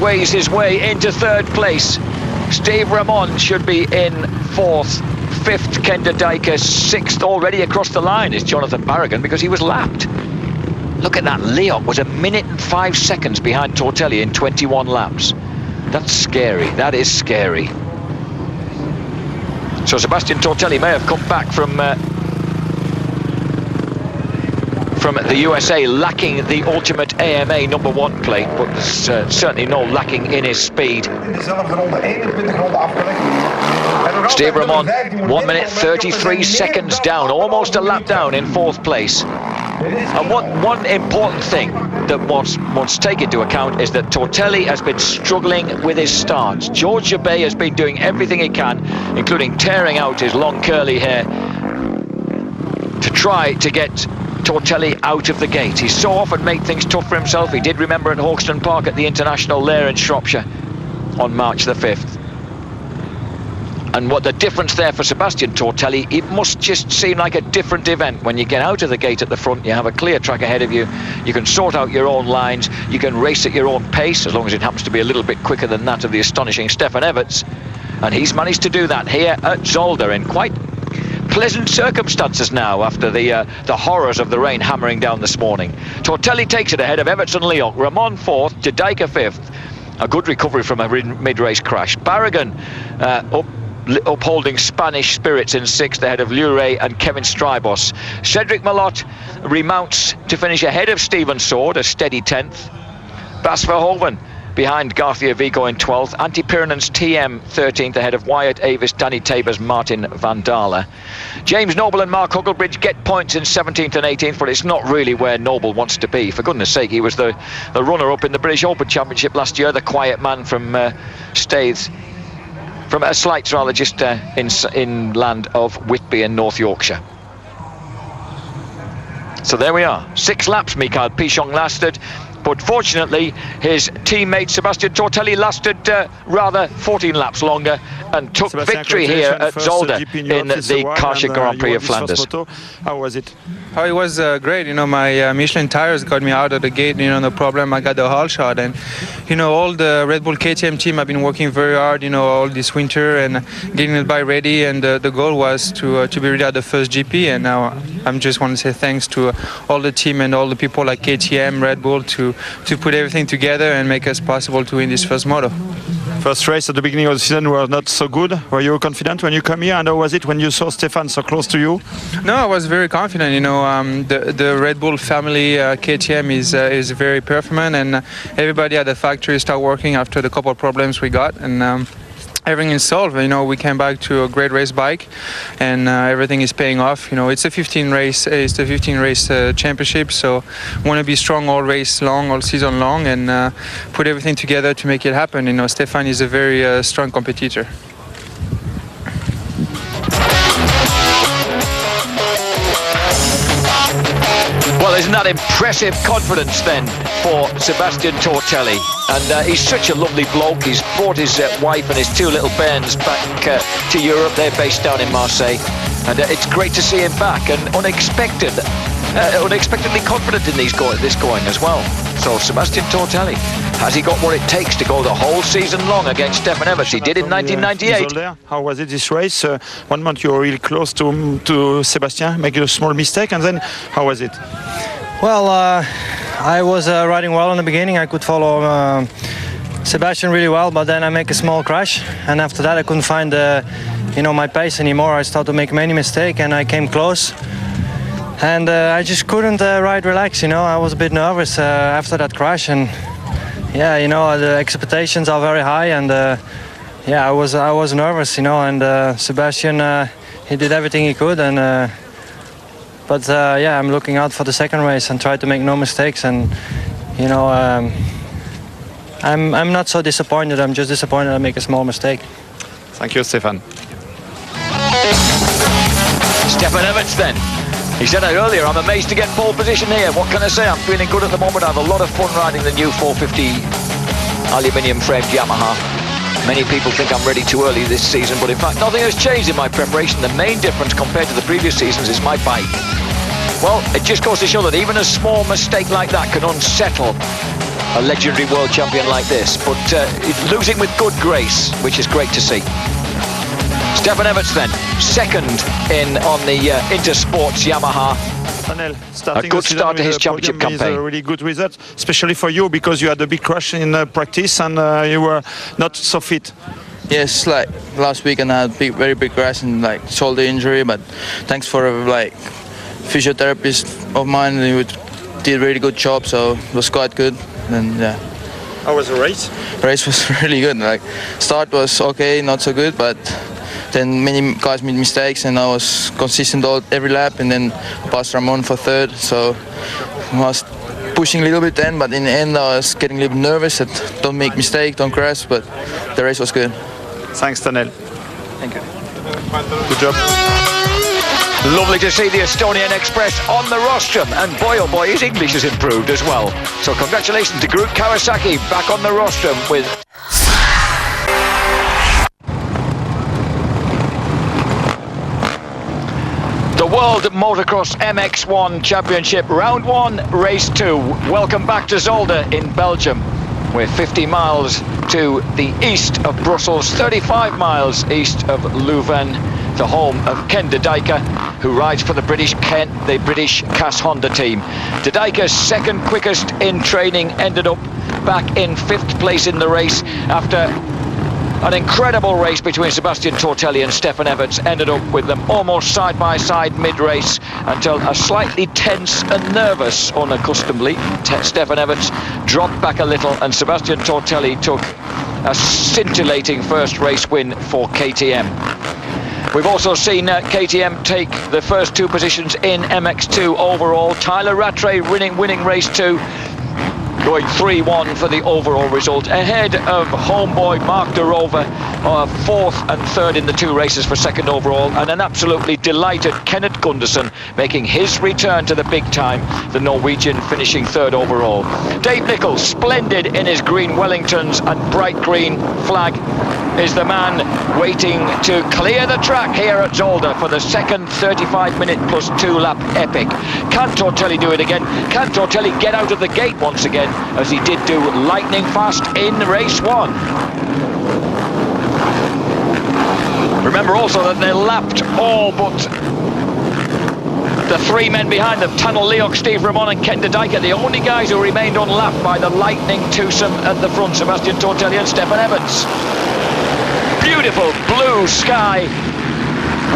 weighs his way into 3rd place. Steve Ramon should be in 4th. 5th, Ken de Dijker. 6th, already across the line, is Jonathan Barragan, because he was lapped. Look at that. Leok was 1 minute and 5 seconds behind Tortelli in 21 laps. That's scary. That is scary. So Sebastian Tortelli may have come back from the USA lacking the ultimate AMA number 1 plate, but there's certainly no lacking in his speed. Steve Ramon, 1 minute 33 seconds down, almost a lap down in 4th place. And one important thing that wants to take into account is that Tortelli has been struggling with his starts. George Jourbet has been doing everything he can, including tearing out his long curly hair, to try to get Tortelli out of the gate. He's so often made things tough for himself. He did remember at Hawkston Park at the International there in Shropshire on March the 5th. And what the difference there for Sebastian Tortelli, it must just seem like a different event. When you get out of the gate at the front, you have a clear track ahead of you, you can sort out your own lines, you can race at your own pace, as long as it happens to be a little bit quicker than that of the astonishing Stefan Everts. And he's managed to do that here at Zolder in quite pleasant circumstances now after the horrors of the rain hammering down this morning. Tortelli takes it ahead of Everton Leon, Ramon 4th, Jadaica 5th. A good recovery from a mid-race crash. Barragan upholding Spanish spirits in 6th ahead of Lure and Kevin Strybos. Cedric Malott remounts to finish ahead of Stephen Sword, a steady 10th. Bas Verhoeven behind Garcia Vigo in 12th. Antti Pyrinen's TM 13th ahead of Wyatt Avis, Danny Tabor's Martin Van Dale. James Noble and Mark Huckelbridge get points in 17th and 18th, but it's not really where Noble wants to be. For goodness sake, he was the runner-up in the British Open Championship last year, the quiet man from Staithes. From Slights, rather, just in land of Whitby in North Yorkshire. So there we are. 6 laps Mikael Pichon lasted. But fortunately, his teammate Sebastian Tortelli lasted rather 14 laps longer and took victory here at Zolder in the Karsche Grand Prix of Flanders. How was it? Oh, it was great. You know, my Michelin tires got me out of the gate. You know, no problem. I got the hull shot, and you know, all the Red Bull KTM team have been working very hard. You know, all this winter and getting the bike ready. And the goal was to be ready at the first GP. And now I'm just want to say thanks to all the team and all the people like KTM, Red Bull to put everything together and make us possible to win this first moto. First race at the beginning of the season was not so good. Were you confident when you come here? And how was it when you saw Stefan so close to you? No, I was very confident. You know, the Red Bull family KTM is very performant, and everybody at the factory started working after the couple of problems we got, and everything is solved. You know, we came back to a great race bike, and everything is paying off. You know, it's a 15 race championship, so want to be strong all race long, all season long, and put everything together to make it happen. You know, Stefan is a very strong competitor. Well, isn't that impressive confidence then for Sebastian Tortelli? And he's such a lovely bloke. He's brought his wife and his 2 little bairns back to Europe. They're based down in Marseille. And it's great to see him back, and unexpectedly confident in this going as well. So Sebastian Tortelli, has he got what it takes to go the whole season long against Stefan Everts? He did in 1998. How was it, this race? 1 month you were really close to Sebastian, make a small mistake, and then how was it? Well, I was riding well in the beginning. I could follow Sebastian really well, but then I make a small crash, and after that I couldn't find my pace anymore. I started to make many mistakes, and I came close. And I just couldn't ride relax, you know. I was a bit nervous after that crash, and yeah, you know, the expectations are very high, and yeah, I was nervous, you know. And Sebastian, he did everything he could, and but yeah, I'm looking out for the second race and try to make no mistakes. And you know, I'm not so disappointed. I'm just disappointed I make a small mistake. Thank you, Stefan. Stefan Everts then. He said it earlier, I'm amazed to get pole position here. What can I say? I'm feeling good at the moment. I have a lot of fun riding the new 450 aluminium framed Yamaha. Many people think I'm ready too early this season, but in fact nothing has changed in my preparation. The main difference compared to the previous seasons is my bike. Well, it just goes to show that even a small mistake like that can unsettle a legendary world champion like this, but losing with good grace, which is great to see. Stefan Everts then, second on the Intersports Yamaha. A good start to his championship campaign. A really good result, especially for you, because you had a big crash in practice and you were not so fit. Yes, like last week, and I had a very big crash and like shoulder injury, but thanks for like physiotherapist of mine, who did a really good job, so it was quite good. And yeah. How was the race? The race was really good. Like start was okay, not so good, but then many guys made mistakes, and I was consistent every lap, and then passed Ramon for third, so I was pushing a little bit then, but in the end I was getting a little bit nervous that don't make mistake, don't crash, but the race was good. Thanks, Tanel. Thank you. Good job. Lovely to see the Estonian Express on the rostrum, and boy oh boy, his English has improved as well. So congratulations to Groot Kawasaki, back on the rostrum with the World Motocross MX1 Championship, Round 1, Race 2. Welcome back to Zolder in Belgium, where 50 miles to the east of Brussels, 35 miles east of Leuven, the home of Ken de Dijker, who rides for the British CAS Honda team. De Dijker's second quickest in training ended up back in 5th place in the race after an incredible race between Sebastian Tortelli and Stefan Everts. Ended up with them almost side by side mid-race until a slightly tense and nervous, unaccustomedly, Stefan Everts dropped back a little and Sebastian Tortelli took a scintillating first race win for KTM. We've also seen KTM take the first 2 positions in MX2 overall. Tyler Rattray winning race 2, going 3-1 for the overall result, ahead of homeboy Mark de Rover, 4th and 3rd in the 2 races for 2nd overall, and an absolutely delighted Kenneth Gunderson making his return to the big time, the Norwegian finishing 3rd overall. Dave Nichols, splendid in his green Wellingtons and bright green flag, is the man waiting to clear the track here at Zolder for the second 35-minute plus 2-lap epic. Can Tortelli do it again? Can Tortelli get out of the gate once again, as he did do lightning fast in race 1? Remember also that they lapped all but the 3 men behind them, Tanel Leok, Steve Ramon and Ken de Dijker, the only guys who remained unlapped by the lightning twosome at the front, Sebastian Tortelli and Stefan Everts. Beautiful blue sky,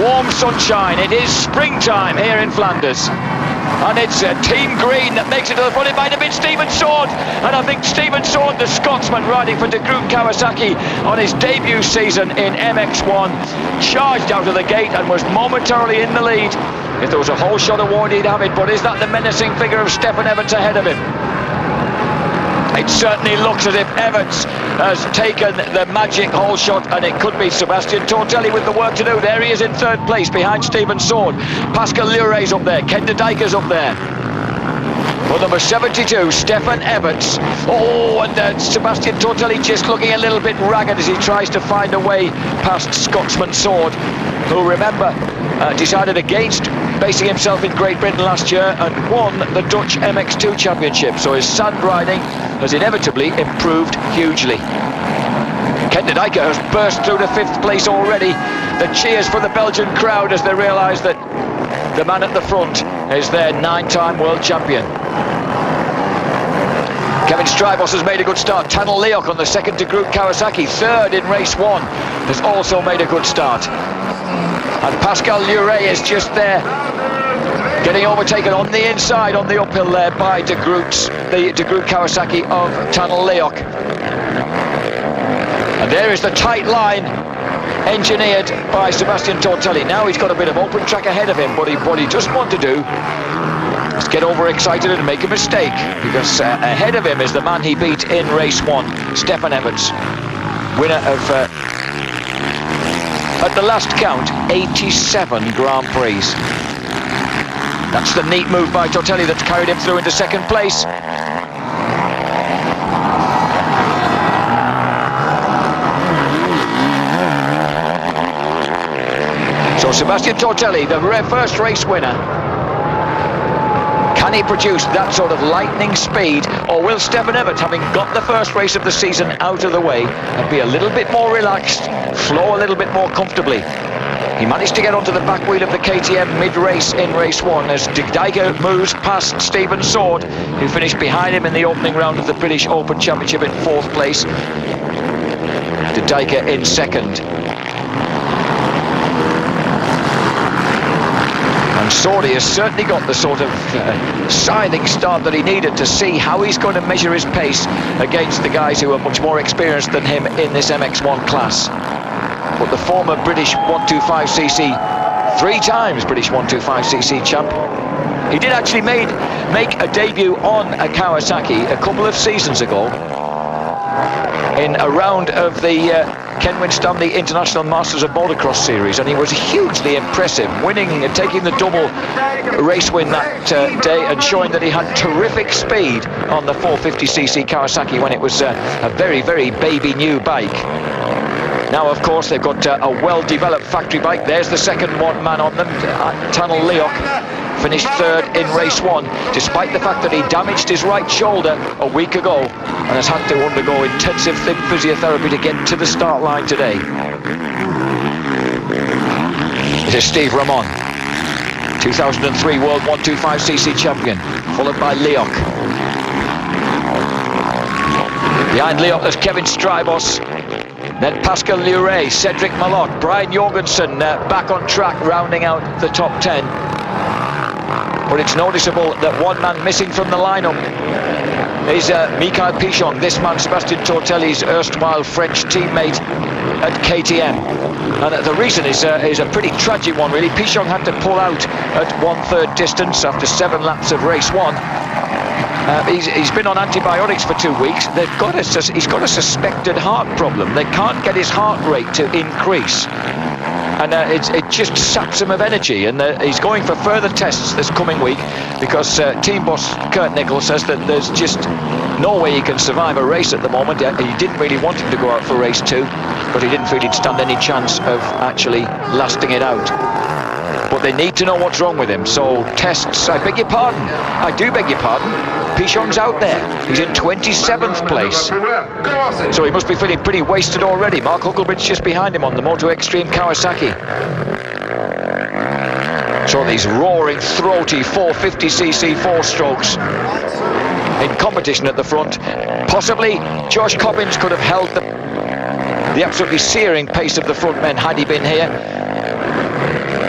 warm sunshine. It is springtime here in Flanders. And it's Team Green that makes it to the front. It might have been Stephen Sword. And I think Stephen Sword, the Scotsman riding for De Groot Kawasaki on his debut season in MX1, charged out of the gate and was momentarily in the lead. If there was a whole shot award, he'd have it. But is that the menacing figure of Stefan Everts ahead of him? It certainly looks as if Everts has taken the magic hole shot, and it could be Sebastian Tortelli with the work to do. There he is in 3rd place behind Stephen Sword. Pascal Lure's up there, Ken de Dijker's up there. For number 72, Stefan Everts. Oh, and Sebastian Tortelli just looking a little bit ragged as he tries to find a way past Scotsman Sword, who, remember, decided against basing himself in Great Britain last year and won the Dutch MX2 Championship. So his sand riding has inevitably improved hugely. Ken de Dijker has burst through to 5th place already. The cheers from the Belgian crowd as they realise that the man at the front is their 9-time world champion. Kevin Strybos has made a good start. Tanel Leok on the 2nd De Groot Kawasaki, 3rd in race 1, has also made a good start. And Pascal Lure is just there, getting overtaken on the inside, on the uphill there by the De Groot Kawasaki of Tanel Leok. And there is the tight line engineered by Sebastian Tortelli. Now he's got a bit of open track ahead of him, but what he doesn't want to do is get overexcited and make a mistake, because ahead of him is the man he beat in race 1, Stefan Everts, winner of, at the last count, 87 Grand Prix. That's the neat move by Tortelli that's carried him through into 2nd place. So Sebastian Tortelli, the first race winner. Can he produce that sort of lightning speed, or will Stefan Everts, having got the first race of the season out of the way, and be a little bit more relaxed, flow a little bit more comfortably? He managed to get onto the back wheel of the KTM mid-race in race 1 as De Dijker moves past Stephen Sword, who finished behind him in the opening round of the British Open Championship in 4th place. De Dijker in 2nd. And Sordy has certainly got the sort of scything start that he needed to see how he's going to measure his pace against the guys who are much more experienced than him in this MX1 class. But the former British 125cc, 3 times British 125cc champ, he did actually make a debut on a Kawasaki a couple of seasons ago in a round of the Ken Winstanley International Masters of Motocross Series, and he was hugely impressive, winning and taking the double race win that day, and showing that he had terrific speed on the 450cc Kawasaki when it was a very, very baby new bike. Now, of course, they've got a well-developed factory bike. There's the second man on them, Tanel Leok, finished third in race 1, despite the fact that he damaged his right shoulder a week ago and has had to undergo intensive physiotherapy to get to the start line today. This is Steve Ramon, 2003 World 125cc champion, followed by Leok. Behind Leok there's Kevin Strybos, then Pascal Luret, Cedric Malot, Brian Jorgensen back on track, rounding out the top 10. But it's noticeable that one man missing from the lineup is Michael Pichon, this man Sébastien Tortelli's erstwhile French teammate at KTM. And the reason is a pretty tragic one, really. Pichon had to pull out at 1/3 distance after 7 laps of race 1. He's been on antibiotics for 2 weeks. He's got a suspected heart problem. They can't get his heart rate to increase. And it just saps him of energy. And he's going for further tests this coming week because team boss Kurt Nichols says that there's just no way he can survive a race at the moment. He didn't really want him to go out for race 2, but he didn't feel he'd stand any chance of actually lasting it out. But they need to know what's wrong with him, so tests. I beg your pardon. I do beg your pardon. Pichon's out there. He's in 27th place. So he must be feeling pretty wasted already. Mark Huckelbridge just behind him on the Moto Extreme Kawasaki. So these roaring, throaty 450cc 4-strokes in competition at the front. Possibly Josh Cobbins could have held the absolutely searing pace of the front men had he been here.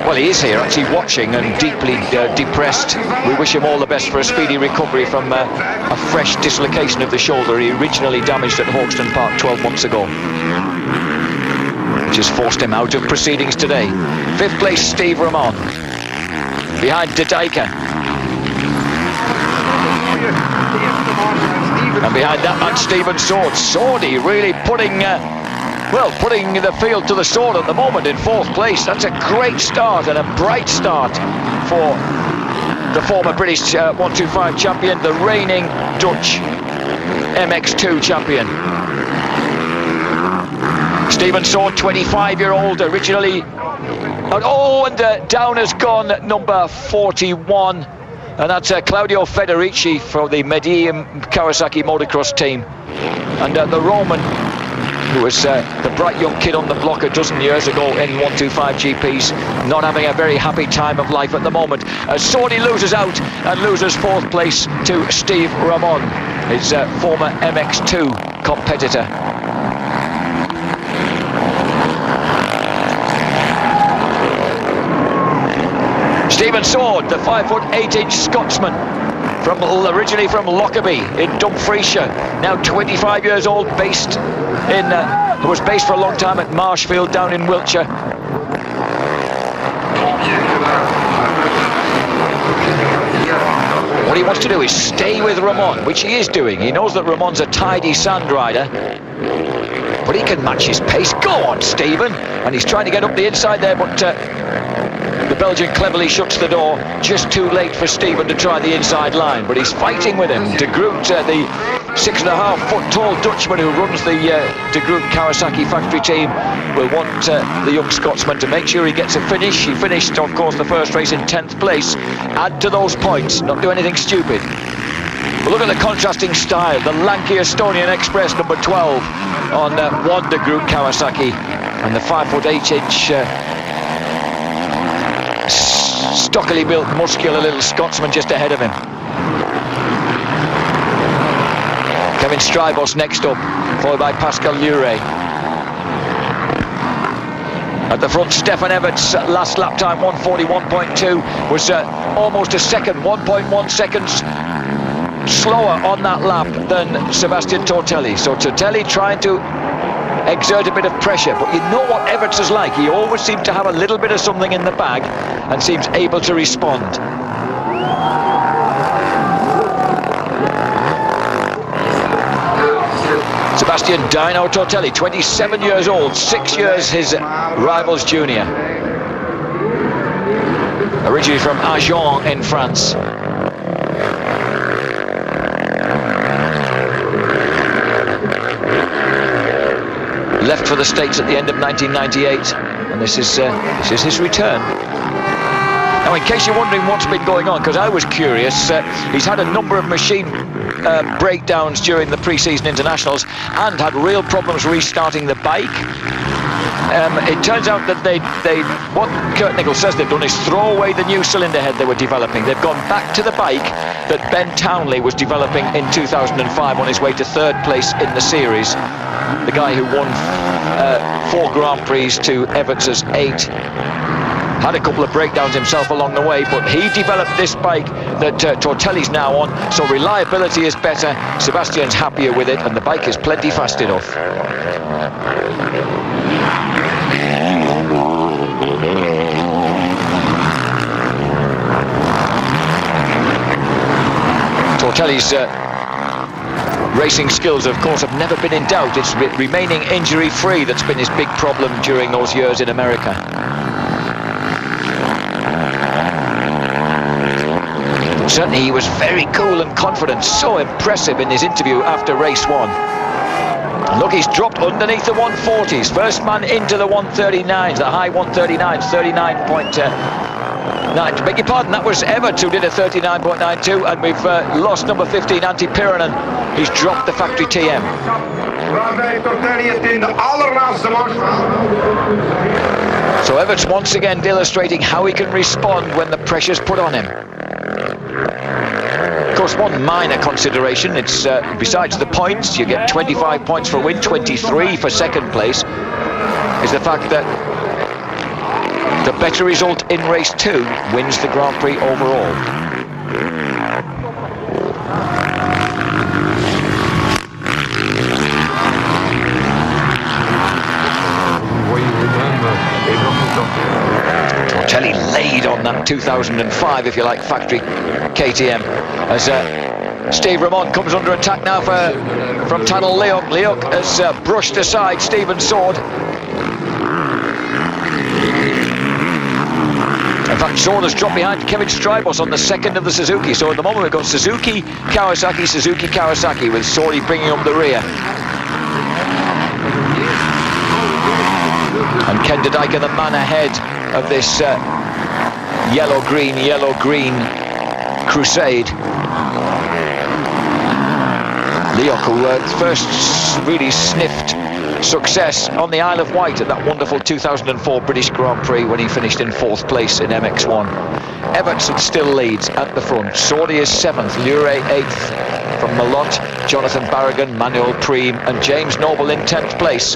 Well, he is here actually watching and deeply depressed. We wish him all the best for a speedy recovery from a fresh dislocation of the shoulder he originally damaged at Hawkston Park 12 months ago, which has forced him out of proceedings today. 5th place Steve Ramon, behind De Dijken. And behind that man Stephen Sword. Swordy really putting the field to the sword at the moment in 4th place. That's a great start and a bright start for the former British 125 champion, the reigning Dutch MX2 champion. Stephen Sword, 25-year-old, originally. And down has gone number 41. And that's Claudio Federici for the Medium Kawasaki motocross team. And the Roman, who was the bright young kid on the block a dozen years ago in 125 GPs, not having a very happy time of life at the moment. Swordy loses out and loses 4th place to Steve Ramon, his former MX2 competitor. Stephen Sword, the 5'8" Scotsman, originally from Lockerbie in Dumfriesshire, now 25 years old, was based for a long time at Marshfield down in Wiltshire. What he wants to do is stay with Ramon, which he is doing. He knows that Ramon's a tidy sand rider, but he can match his pace. Go on, Stephen! And he's trying to get up the inside there, but the Belgian cleverly shuts the door. Just too late for Stephen to try the inside line, but he's fighting with him. De Groot, the 6.5-foot tall Dutchman who runs the De Groot Kawasaki factory team, will want the young Scotsman to make sure he gets a finish. He finished, of course, the first race in 10th place. Add to those points, not do anything stupid. But look at the contrasting style. The lanky Estonian Express, number 12, on one De Groot Kawasaki, and the 5'8" stockily built, muscular little Scotsman just ahead of him. Kevin Strybos next up, followed by Pascal Luret. At the front, Stefan Everts, last lap time 1:41.2, was almost a second, 1.1 seconds slower on that lap than Sébastien Tortelli. So Tortelli trying to exert a bit of pressure, but you know what Everts is like. He always seems to have a little bit of something in the bag and seems able to respond. Sébastien Dino Tortelli, 27 years old, 6 years his rival's junior. Originally from Agen in France. Left for the States at the end of 1998, and this is his return. Now Now, in case you're wondering what's been going on, because I was curious, he's had a number of machine breakdowns during the pre-season internationals and had real problems restarting the bike. It turns out that what Kurt Nichols says they've done is throw away the new cylinder head they were developing. They've gone back to the bike that Ben Townley was developing in 2005 on his way to third place in the series. The guy who won 4 Grand Prix to Everts' 8. Had a couple of breakdowns himself along the way, but he developed this bike that Tortelli's now on, so reliability is better, Sebastian's happier with it, and the bike is plenty fast enough. Tortelli's racing skills, of course, have never been in doubt. It's remaining injury-free that's been his big problem during those years in America. Certainly he was very cool and confident, so impressive in his interview after race 1. Look, he's dropped underneath the 140s, first man into the 139s, the high 139s, 39.9. Beg your pardon, that was Everts who did a 39.92, and we've lost number 15, Antti Pirinen. He's dropped the factory TM. So Everts once again illustrating how he can respond when the pressure's put on him. Of course, one minor consideration, it's besides the points, you get 25 points for a win, 23 for second place, is the fact that the better result in race 2 wins the Grand Prix overall. Tortelli laid on that 2005, if you like, factory KTM, as Steve Ramon comes under attack now from Tadal Leok. Leok has brushed aside Stephen's sword. In fact, sword has dropped behind Kevin Strybos on the second of the Suzuki. So at the moment we've got Suzuki, Kawasaki, with Sordi bringing up the rear. And Ken de Dijk, the man ahead of this yellow-green crusade. Leok, who first really sniffed success on the Isle of Wight at that wonderful 2004 British Grand Prix when he finished in 4th place in MX1. Evertson still leads at the front. Sordi is 7th, Lure 8th. From Malott, Jonathan Barragan, Manuel Priem and James Noble in 10th place.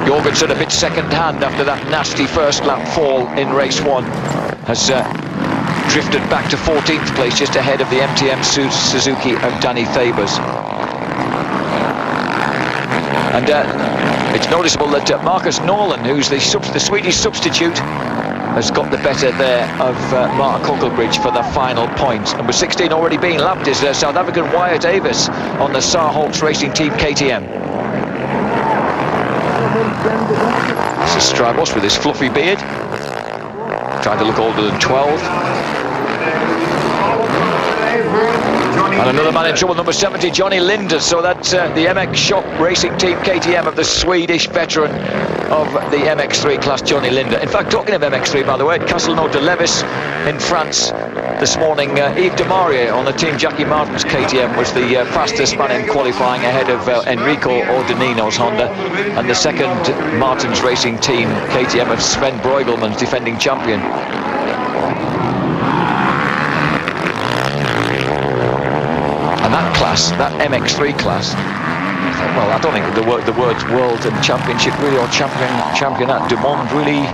Jorgensen a bit second-hand after that nasty first lap fall in race 1. Has drifted back to 14th place, just ahead of the MTM Suzuki of Danny Fabers. And it's noticeable that Marcus Norland, who's the Swedish substitute, has got the better there of Mark Huckelbridge for the final point. Number 16 already being lapped is South African Wyatt Avis on the Saarholz Racing Team KTM. This is Strybos with his fluffy beard, trying to look older than 12. And another man in trouble, number 70, Johnny Linder. So that's the MX Shop Racing Team KTM of the Swedish veteran of the MX3 class, Johnny Linder. In fact, talking of MX3, by the way, at Castelnau de Levis in France this morning, Yves Demarie on the Team Jackie Martin's KTM was the fastest man in qualifying, ahead of Enrico Ordinino's Honda, and the second Martin's Racing Team KTM of Sven Breugelmann's defending champion. And that class, that MX3 class, well, I don't think the words world and championship really, or championat du monde really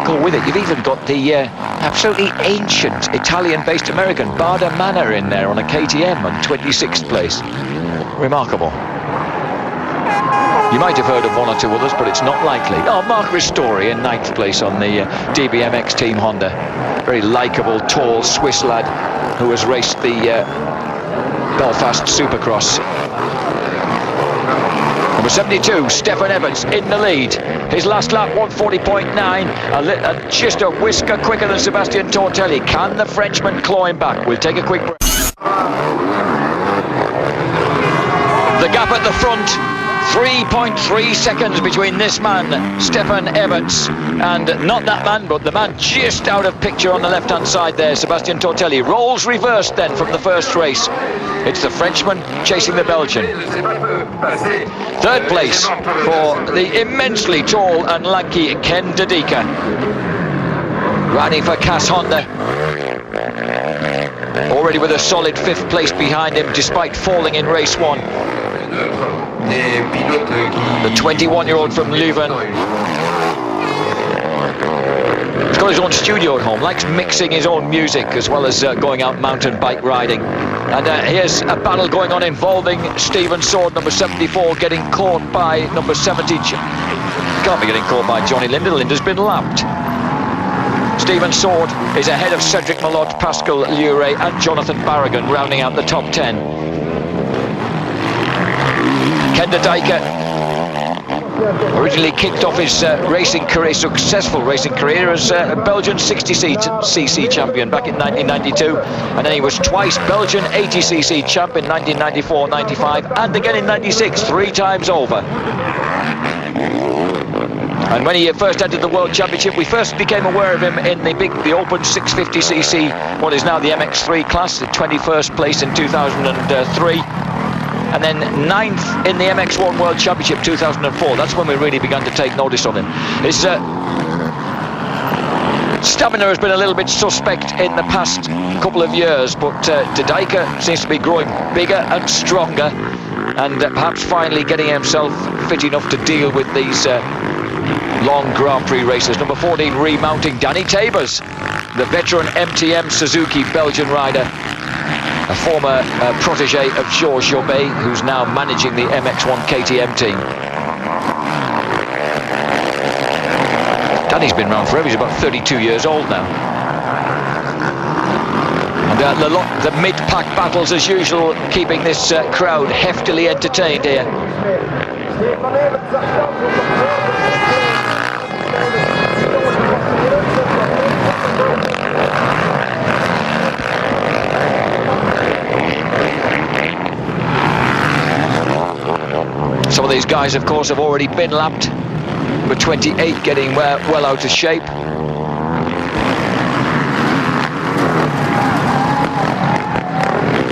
go with it. You've even got the absolutely ancient Italian-based American Bada Manor in there on a KTM on 26th place. Remarkable. You might have heard of one or two others, but it's not likely. Oh, Mark Ristori in 9th place on the DBMX Team Honda. Very likeable, tall Swiss lad who has raced the Belfast Supercross. Number 72, Stefan Everts in the lead. His last lap, 140.9, just a whisker quicker than Sebastian Tortelli. Can the Frenchman claw him back? We'll take a quick break. The gap at the front 3.3 seconds between this man, Stefan Everts, and not that man, but the man just out of picture on the left-hand side there, Sebastian Tortelli. Roles reversed then from the first race. It's the Frenchman chasing the Belgian. Third place for the immensely tall and lanky Ken de Deeker. Riding for Cass Honda. Already with a solid 5th place behind him, despite falling in race 1. The 21-year-old from Leuven. He's got his own studio at home, likes mixing his own music as well as going out mountain bike riding. And here's a battle going on involving Stephen Sword, number 74, getting caught by number 70. Can't be getting caught by Johnny Linder. Linder's been lapped. Stephen Sword is ahead of Cedric Malott, Pascal Lure and Jonathan Barragan, rounding out the top 10. Ken de Deeker originally kicked off his successful racing career as a Belgian 60cc champion back in 1992, and then he was twice Belgian 80cc champ in 1994, 95 and again in 96, 3 times over. And when he first entered the World Championship, we first became aware of him in the open 650cc, what is now the MX3 class, the 21st place in 2003. And then 9th in the MX1 World Championship 2004. That's when we really began to take notice of him. His stamina has been a little bit suspect in the past couple of years, but de Deeker seems to be growing bigger and stronger, and perhaps finally getting himself fit enough to deal with these long Grand Prix races. Number 14 remounting Danny Tabers, the veteran MTM Suzuki Belgian rider, a former protege of Georges Jobet, who's now managing the MX1 KTM team. Danny's been around forever, he's about 32 years old now. And the mid-pack battles as usual, keeping this crowd heftily entertained here. Some of these guys, of course, have already been lapped. Number 28 getting well out of shape.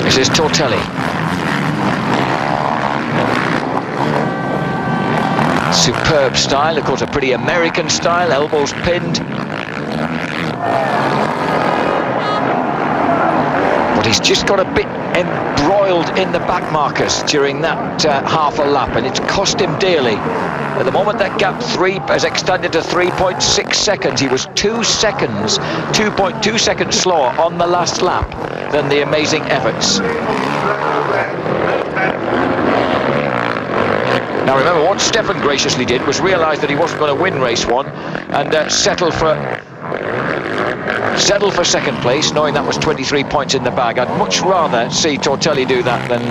This is Tortelli. Superb style, of course, a pretty American style, elbows pinned. But he's just got a bit embroiled in the back markers during that half a lap, and it's cost him dearly. At the moment, that gap has extended to 3.6 seconds. He was 2 seconds, 2.2 seconds slower on the last lap than the amazing Everts. Now remember, what Stefan graciously did was realise that he wasn't going to win race 1 and settle for second place, knowing that was 23 points in the bag. I'd much rather see Tortelli do that than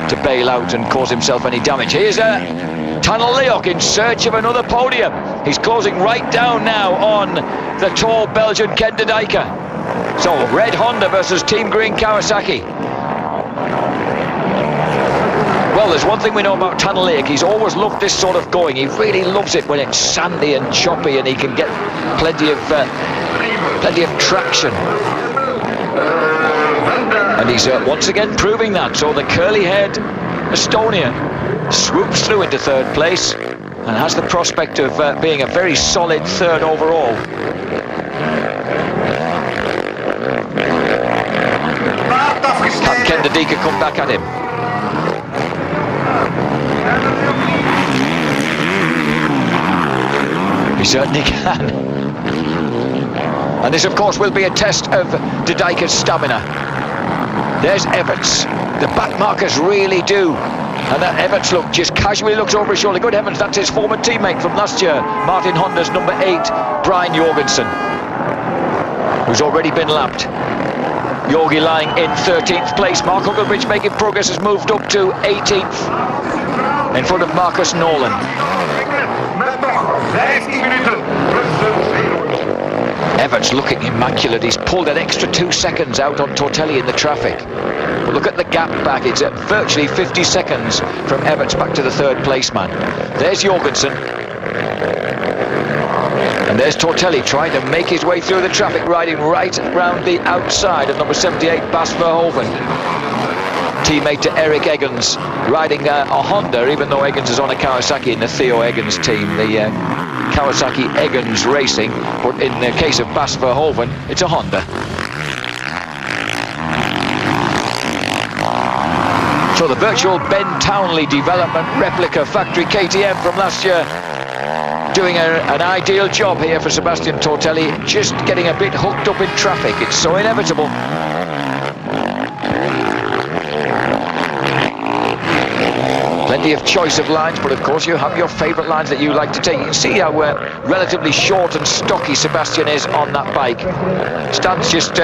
to bail out and cause himself any damage. Here's Tanel Leok in search of another podium. He's closing right down now on the tall Belgian Ken de Deeker. So, Red Honda versus Team Green Kawasaki. Well, there's one thing we know about Tanel Leok. He's always loved this sort of going. He really loves it when it's sandy and choppy and he can get plenty of traction. And he's once again proving that. So the curly-haired Estonian swoops through into 3rd place and has the prospect of being a very solid 3rd overall. Can Ken de Deeker come back at him? He certainly can. And this, of course, will be a test of de Deeker's stamina. There's Everts. The back markers really do. And that Everts just casually looks over his shoulder. Good heavens, that's his former teammate from last year, Martin Honda's number 8, Brian Jorgensen, who's already been lapped. Jorgi lying in 13th place. Mark Huckelbridge making progress, has moved up to 18th in front of Marcus Nolan. Everts looking immaculate. He's pulled an extra 2 seconds out on Tortelli in the traffic. But look at the gap back. It's at virtually 50 seconds from Everts back to the third place man. There's Jorgensen. And there's Tortelli trying to make his way through the traffic, riding right round the outside of number 78, Bas Verhoeven. Teammate to Eric Eggins, riding a Honda, even though Eggins is on a Kawasaki in the Theo Eggins team, the Kawasaki Eggins Racing, but in the case of Bas Verhoeven, it's a Honda. So the virtual Ben Townley development replica factory KTM from last year, doing an ideal job here for Sebastian Tortelli, just getting a bit hooked up in traffic. It's so inevitable. Plenty of choice of lines, but of course you have your favourite lines that you like to take. You can see how relatively short and stocky Sebastian is on that bike. Stands just,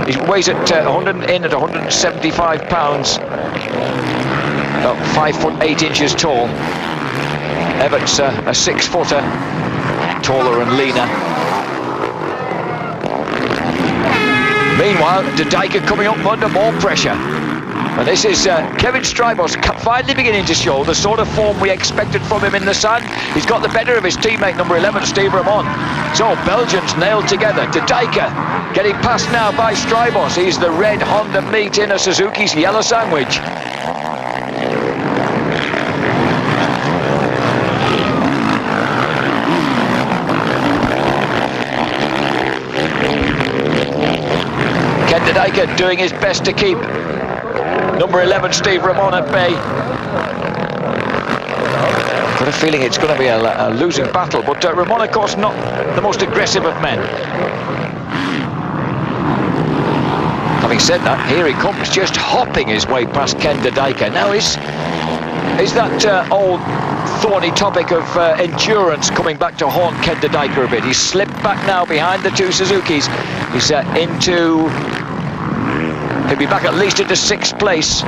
he weighs at 175 pounds, about 5'8" tall. Everts a 6-footer, taller and leaner. Meanwhile, De Dijker coming up under more pressure. And this is Kevin Strybos finally beginning to show the sort of form we expected from him in the sand. He's got the better of his teammate, number 11, Steve Ramon. So, Belgians nailed together. De Dijker getting passed now by Strybos. He's the red Honda meat in a Suzuki's yellow sandwich. Ken De Dijker doing his best to keep number 11, Steve Ramon, at bay. Got a feeling it's going to be a losing battle, but Ramon, of course, not the most aggressive of men. Having said that, here he comes, just hopping his way past Ken De Dijker. Now, is that old thorny topic of endurance coming back to haunt Ken De Dijker a bit? He's slipped back now behind the two Suzukis. He's into... He'll be back at least into 6th place.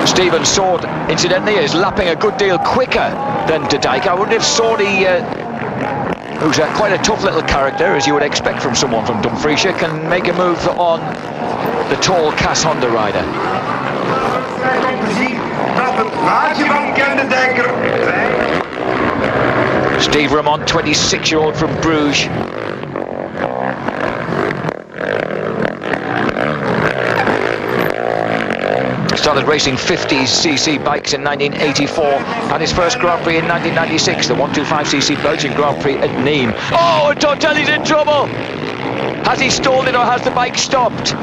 Steven Sword, incidentally, is lapping a good deal quicker than De Dijker. I wonder if Swordy, who's quite a tough little character, as you would expect from someone from Dumfriesshire, can make a move on the tall Cass Honda rider. Steve Ramon, 26-year-old from Bruges. Started racing 50cc bikes in 1984, had his first Grand Prix in 1996, the 125cc Belgian Grand Prix at Nîmes. Oh, and Tortelli's in trouble! Has he stalled it or has the bike stopped?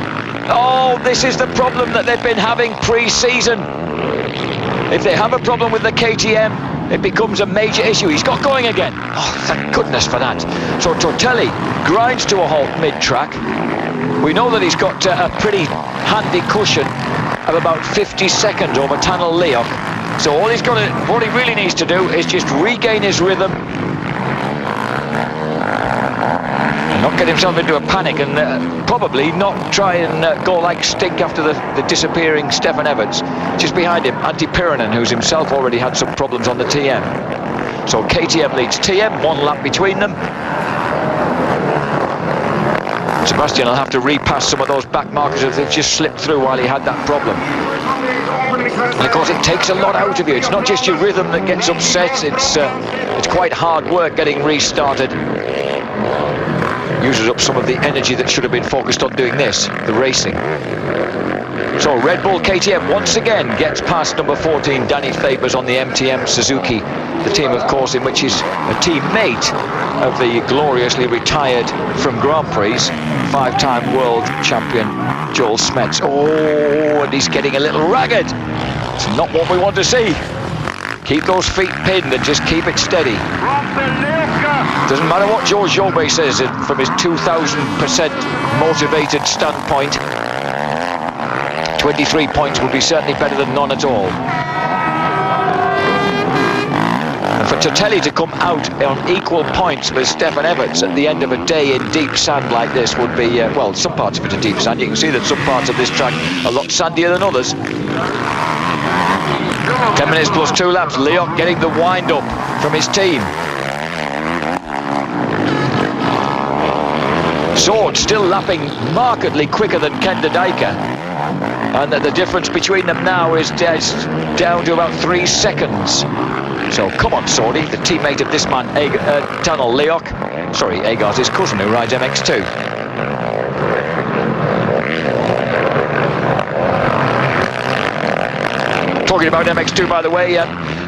Oh, this is the problem that they've been having pre-season. If they have a problem with the KTM, it becomes a major issue. He's got going again. Oh, thank goodness for that. So Tortelli grinds to a halt mid-track. We know that he's got a pretty handy cushion of about 50 seconds over Tanel Leoch. So what he really needs to do is just regain his rhythm and not get himself into a panic, and probably not try and go like stink after the disappearing Stefan Everts. Just behind him, Antti Pyränen, who's himself already had some problems on the TM. So KTM leads TM, 1 lap between them. Sebastian will have to repass some of those back markers if they've just slipped through while he had that problem. And of course it takes a lot out of you. It's not just your rhythm that gets upset, it's quite hard work getting restarted. Uses up some of the energy that should have been focused on doing this, the racing. So Red Bull KTM once again gets past number 14, Danny Fabers, on the MTM Suzuki, the team, of course, in which he's a teammate of the gloriously retired from Grand Prix, 5-time world champion Joel Smets. Oh, and he's getting a little ragged. It's not what we want to see. Keep those feet pinned and just keep it steady. Doesn't matter what Georges Joubert says from his 2,000% motivated standpoint. 23 points would be certainly better than none at all. And for Tortelli to come out on equal points with Stefan Everts at the end of a day in deep sand like this would be, well, some parts of it are deep sand. You can see that some parts of this track are a lot sandier than others. 10 minutes plus 2 laps. Leok getting the wind up from his team. Sword still lapping markedly quicker than Ken de Dijker. And the difference between them now is down to about 3 seconds. So come on, Swordy, the teammate of this man, Tunnel Leok. Sorry, Agar's his cousin who rides MX2. Talking about MX2, by the way,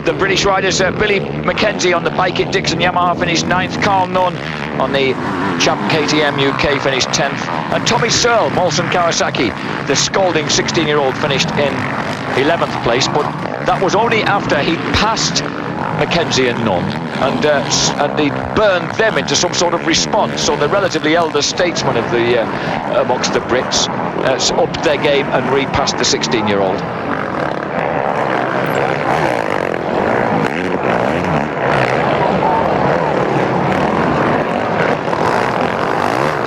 the British riders, Billy Mackenzie on the bike at Dixon Yamaha finished 9th, Carl Nunn on the Champ KTM UK finished 10th, and Tommy Searle, Molson Kawasaki, the scalding 16-year-old, finished in 11th place, but that was only after he passed Mackenzie and Nunn, and he burned them into some sort of response. So the relatively elder statesman of the amongst the Brits upped their game and repassed the 16-year-old.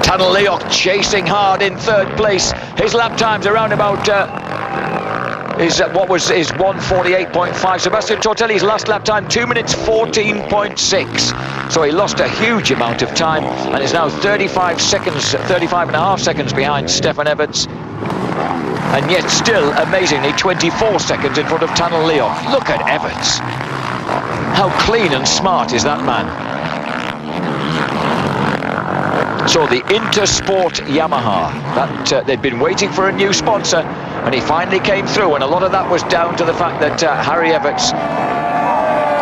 Tunnel Leok chasing hard in 3rd place. His lap times around about is 1:48.5. Sebastian Tortelli's last lap time 2 minutes 14.6. So he lost a huge amount of time and is now 35 and a half seconds behind Stefan Everts. And yet still, amazingly, 24 seconds in front of Tunnel Leok. Look at Everts. How clean and smart is that man? So the Intersport Yamaha, that they'd been waiting for a new sponsor, and he finally came through, and a lot of that was down to the fact that Harry Everts,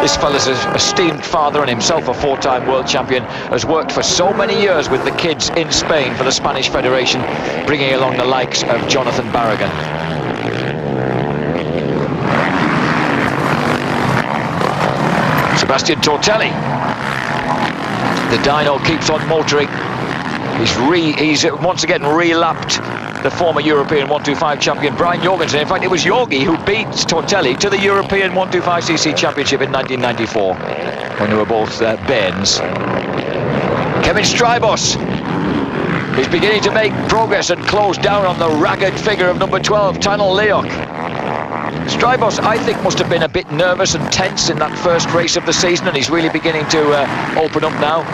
this fella's an esteemed father and himself a 4-time world champion, has worked for so many years with the kids in Spain for the Spanish Federation, bringing along the likes of Jonathan Barragan. Sebastian Tortelli, the dyno keeps on motoring. He's once again re-lapped the former European 125 champion Brian Jorgensen. In fact, it was Jorgi who beat Tortelli to the European 125cc championship in 1994 when they were both Bairns. Kevin Strybos is beginning to make progress and close down on the ragged figure of number 12, Tunnel Leok. Strybos, I think, must have been a bit nervous and tense in that first race of the season, and he's really beginning to open up now.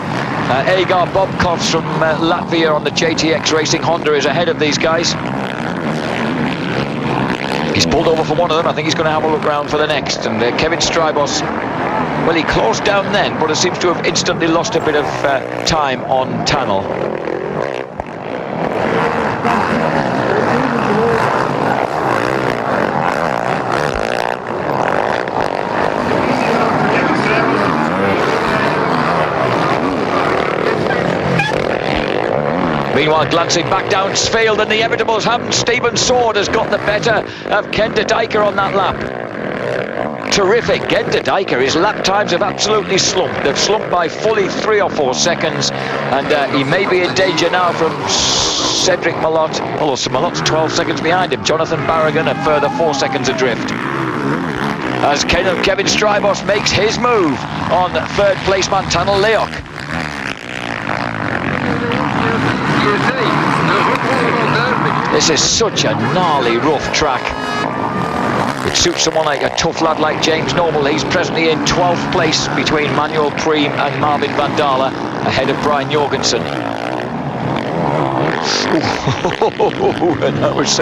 Agar Bobkovs from Latvia on the JTX Racing Honda is ahead of these guys. He's pulled over for one of them. I think he's going to have a look round for the next. And Kevin Strybos, well, he closed down then, but it seems to have instantly lost a bit of time on Tunnel. Meanwhile, glancing back down Sfield, and the inevitables happen. Stephen Sword has got the better of Ken de Dijker on that lap. Terrific. Ken de Dijker, his lap times have absolutely slumped. They've slumped by fully 3 or 4 seconds, and he may be in danger now from Cedric Malott. Although Malott's 12 seconds behind him. Jonathan Barragan a further 4 seconds adrift. As Kevin Strybos makes his move on 3rd placeman Tunnel Leok. This is such a gnarly, rough track. It suits someone like a tough lad like James Noble. He's presently in 12th place between Manuel Priem and Marvin van Dalen, ahead of Brian Jorgensen. And that was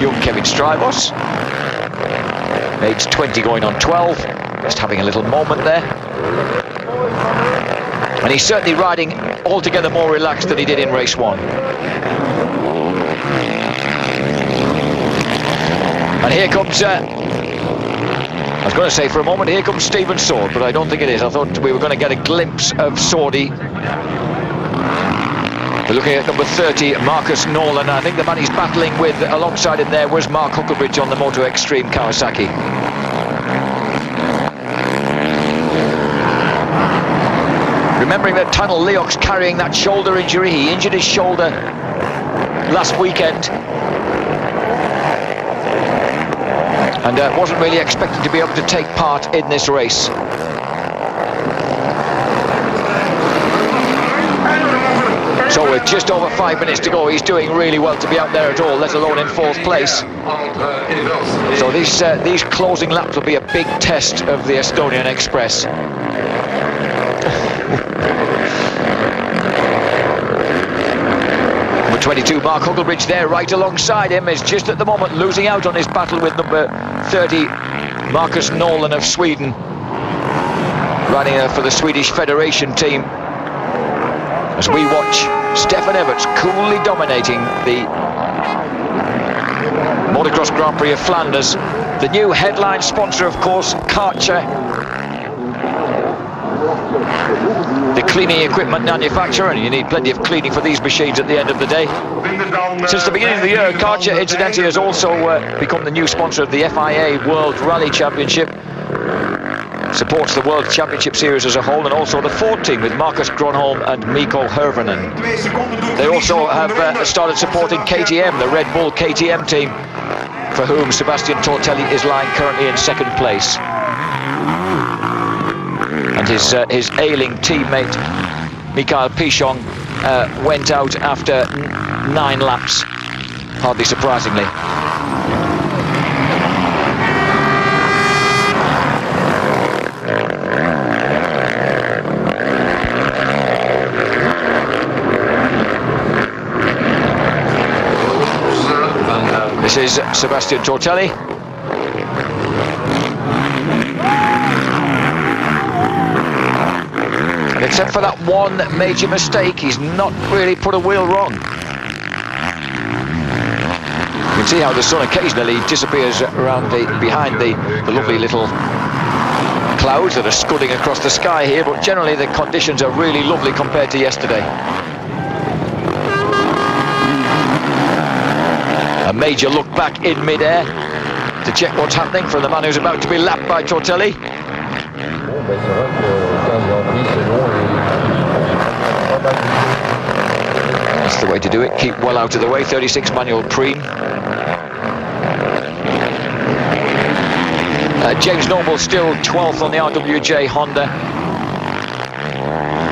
young Kevin Strybos. Age 20 going on 12. Just having a little moment there. And he's certainly riding altogether more relaxed than he did in race 1. And here comes, I was going to say for a moment, here comes Stephen Sword, but I don't think it is. I thought we were going to get a glimpse of Swordy. We're looking at number 30, Marcus Nolan. I think the man he's battling with alongside him there was Mark Huckelbridge on the Moto Extreme Kawasaki. Remembering that Tunnel Leok's carrying that shoulder injury. He injured his shoulder last weekend. And wasn't really expected to be able to take part in this race. So with just over 5 minutes to go, he's doing really well to be out there at all, let alone in 4th place. So these closing laps will be a big test of the Estonian Express. Number 22, Mark Huckelbridge there, right alongside him, is just at the moment losing out on his battle with number 30, Marcus Nolan of Sweden, running for the Swedish Federation team. As we watch Stefan Everts coolly dominating the Motocross Grand Prix of Flanders. The new headline sponsor, of course, Karcher, the cleaning equipment manufacturer, and you need plenty of cleaning for these machines at the end of the day. Since the beginning of the year, Karcher incidentally has also become the new sponsor of the FIA World Rally Championship. Supports the World Championship Series as a whole, and also the Ford team with Marcus Gronholm and Mikko Hirvonen. They also have started supporting KTM, the Red Bull KTM team, for whom Sebastian Tortelli is lying currently in 2nd place. And his ailing teammate Mikael Pichon went out after 9 laps, hardly surprisingly. This is Sebastian Tortelli. And except for that one major mistake, he's not really put a wheel wrong. You can see how the sun occasionally disappears around behind the lovely little clouds that are scudding across the sky here, but generally the conditions are really lovely compared to yesterday. A major look back in mid-air to check what's happening from the man who's about to be lapped by Tortelli. That's the way to do it, keep well out of the way. 36 manual prime. James Noble still 12th on the RWJ Honda.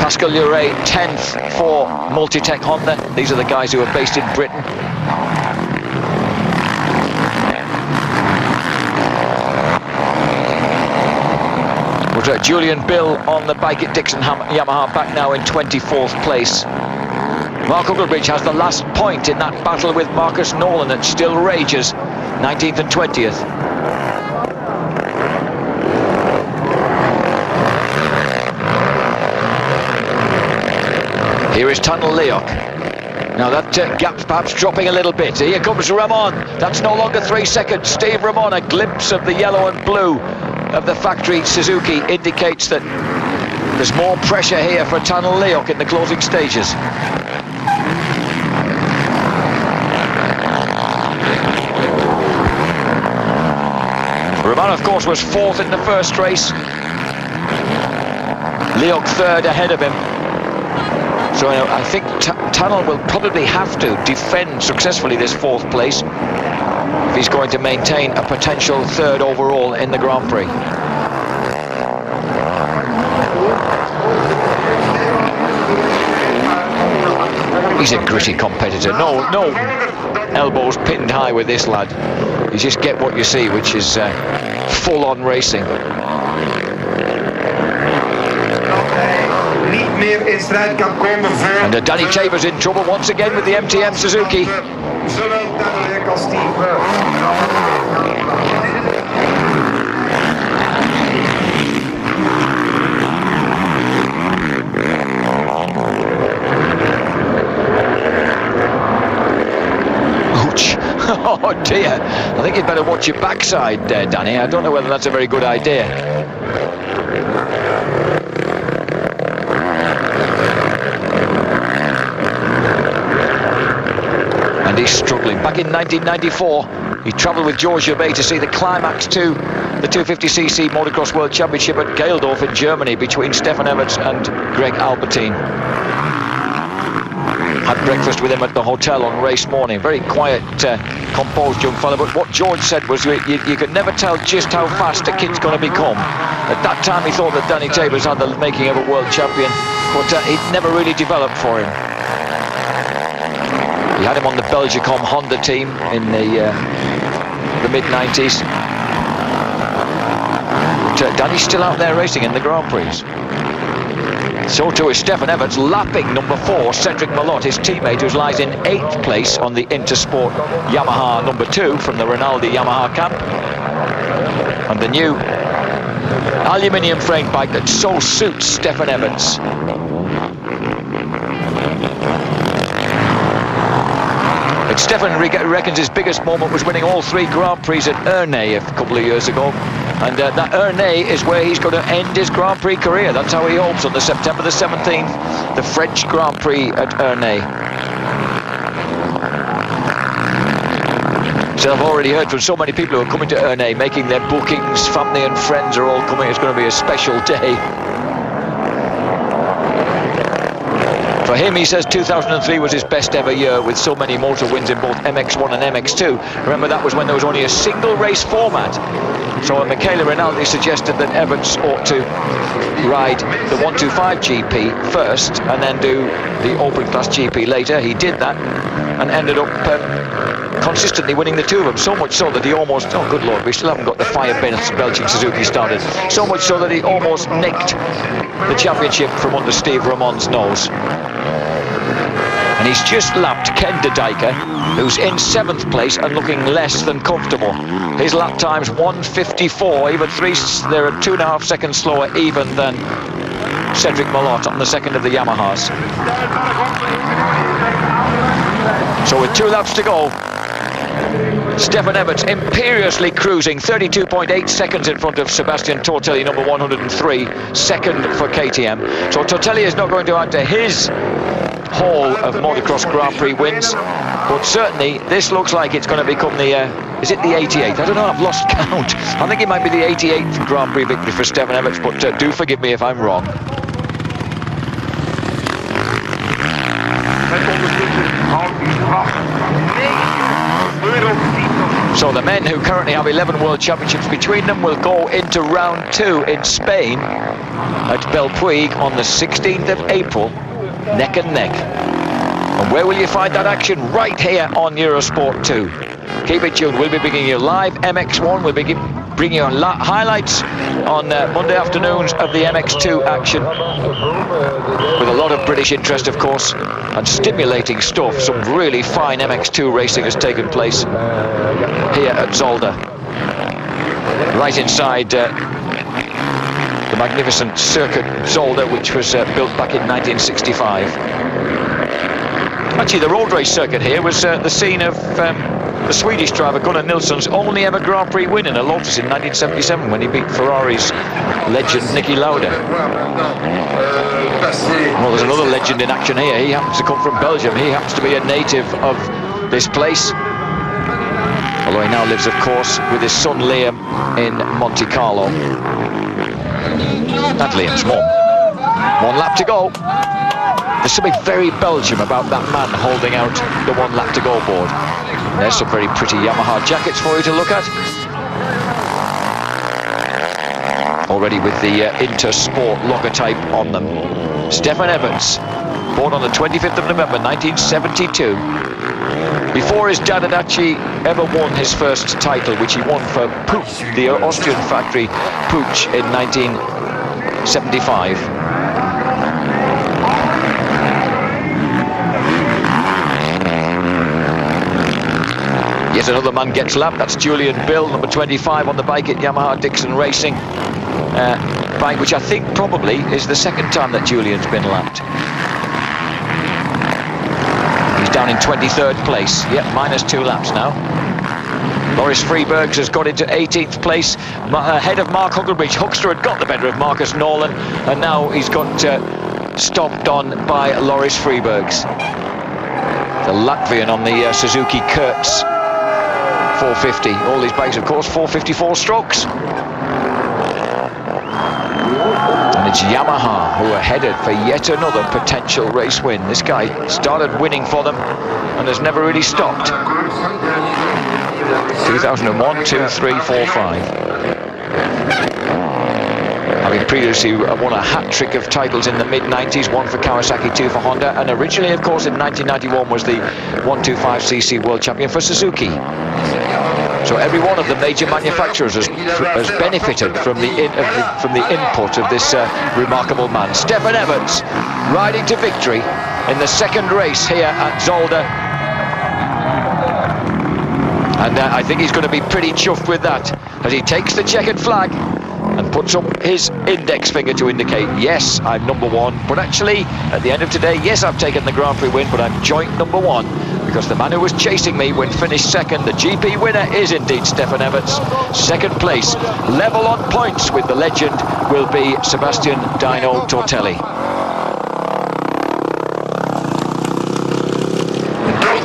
Pascal Luret 10th for Multitech Honda. These are the guys who are based in Britain. Julian Bill on the bike at Dixon Yamaha, back now in 24th place. Mark Huckelbridge has the last point in that battle with Marcus Nolan that still rages, 19th and 20th. Here is Tunnel Leok. Now that gap's perhaps dropping a little bit. Here comes Ramon. That's no longer 3 seconds. Steve Ramon, a glimpse of the yellow and blue of the factory Suzuki indicates that there's more pressure here for Tunnel Leok in the closing stages. Ramon, of course, was 4th in the first race. Leok 3rd ahead of him. So I think Tunnel will probably have to defend successfully this 4th place if he's going to maintain a potential 3rd overall in the Grand Prix. He's a gritty competitor. No elbows pinned high with this lad. You just get what you see, which is full-on racing. And Danny Taber's in trouble once again with the MTM Suzuki. Ouch. Oh dear. I think you'd better watch your backside there, Danny. I don't know whether that's a very good idea. And he's struggling. Back in 1994, he travelled with George Gervais to see the climax to the 250cc Motocross World Championship at Geldorf in Germany between Stefan Everts and Greg Albertine. Had breakfast with him at the hotel on race morning. Very quiet, composed young fella, but what George said was you could never tell just how fast a kid's going to become. At that time he thought that Danny Tabers had the making of a world champion, but it never really developed for him. He had him on the Belgicom Honda team in the mid-90s. Danny's still out there racing in the Grand Prix. So too is Stefan Everts, lapping number 4, Cedric Malott, his teammate, who lies in 8th place on the Intersport Yamaha number 2 from the Rinaldi Yamaha camp. And the new aluminium frame bike that so suits Stefan Everts. And Stefan reckons his biggest moment was winning all 3 Grand Prix at Ernay a couple of years ago. And that Ernay is where he's going to end his Grand Prix career. That's how he hopes, on the September the 17th, the French Grand Prix at Ernay. So I've already heard from so many people who are coming to Ernay, making their bookings, family and friends are all coming. It's going to be a special day. For him, he says 2003 was his best ever year, with so many motor wins in both MX1 and MX2. Remember, that was when there was only a single race format. So Michele Rinaldi suggested that Everts ought to ride the 125 GP first and then do the Open Class GP later. He did that and ended up consistently winning the 2 of them, so much so that he almost, oh good lord, we still haven't got the fire belching Suzuki started, so much so that he almost nicked the championship from under Steve Ramon's nose. And he's just lapped Ken de Dijker, who's in 7th place and looking less than comfortable. His lap time's 1:54, even they're 2.5 seconds slower even than Cedric Malott on the second of the Yamahas. So with 2 laps to go, Stefan Everts imperiously cruising, 32.8 seconds in front of Sebastian Tortelli, number 103, second for KTM. So Tortelli is not going to add to his haul of motocross Grand Prix wins, but certainly this looks like it's going to become the, is it the 88th? I don't know, I've lost count. I think it might be the 88th Grand Prix victory for Stefan Everts, but do forgive me if I'm wrong. So the men who currently have 11 World Championships between them will go into round 2 in Spain at Belpuig on the 16th of April, neck and neck. And where will you find that action? Right here on Eurosport 2. Keep it tuned. We'll be bringing you live MX1. We'll be bringing you highlights on Monday afternoons of the MX2 action, with a lot of British interest, of course, and stimulating stuff. Some really fine MX2 racing has taken place here at Zolder, right inside the magnificent circuit Zolder, which was built back in 1965. Actually, the road race circuit here was the scene of the Swedish driver Gunnar Nilsson's only ever Grand Prix win in a Lotus in 1977, when he beat Ferrari's legend Niki Lauda. Well, there's another legend in action here. He happens to come from Belgium. He happens to be a native of this place, although he now lives, of course, with his son Liam in Monte Carlo. And Liam's mum. 1 lap to go. There's something very Belgium about that man holding out the 1 lap to go board. There's some very pretty Yamaha jackets for you to look at. Already with the Intersport logotype on them. Stefan Everts, born on the 25th of November 1972. Before his dad had actually ever won his first title, which he won for Puch, the Austrian factory Puch, in 1975. Yet another man gets lapped. That's Julian Bill, number 25 on the bike at Yamaha Dixon Racing. Bike which I think probably is the second time that Julian's been lapped. He's down in 23rd place. Yep, -2 laps now. Loris Freebergs has got into 18th place, ahead of Mark Huckelbridge. Huckster had got the better of Marcus Nolan, and now he's got stopped on by Loris Freebergs. The Latvian on the Suzuki Kurtz 450. All these bikes, of course, 454 strokes. And it's Yamaha who are headed for yet another potential race win. This guy started winning for them and has never really stopped. 2001, 2, 3, 4, 5. having previously won a hat-trick of titles in the mid-90s, one for Kawasaki, two for Honda, and originally, of course, in 1991 was the 125cc world champion for Suzuki. So every one of the major manufacturers has benefited from the input of this remarkable man. Stefan Everts riding to victory in the second race here at Zolder. And I think he's going to be pretty chuffed with that, as he takes the checkered flag and puts up his index finger to indicate, yes, I'm number one. But actually, at the end of today, yes, I've taken the Grand Prix win, but I'm joint number one, because the man who was chasing me when finished second, the GP winner, is indeed Stefan Everts. Second place, level on points with the legend, will be Sebastian Dino Tortelli.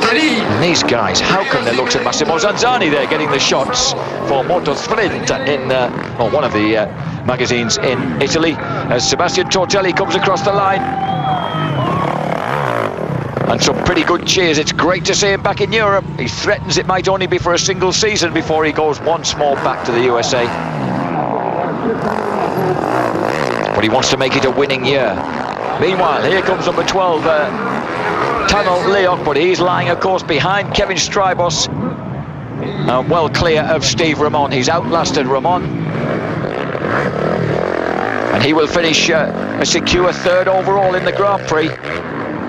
And these guys, how come they look at Massimo Zanzani there getting the shots for Motosprint in one of the magazines in Italy, as Sebastian Tortelli comes across the line. And some pretty good cheers. It's great to see him back in Europe. He threatens it might only be for a single season before he goes once more back to the USA. But he wants to make it a winning year. Meanwhile, here comes number 12, Tunnel Leok, but he's lying, of course, behind Kevin Strybos. Well clear of Steve Ramon. He's outlasted Ramon. And he will finish a secure third overall in the Grand Prix.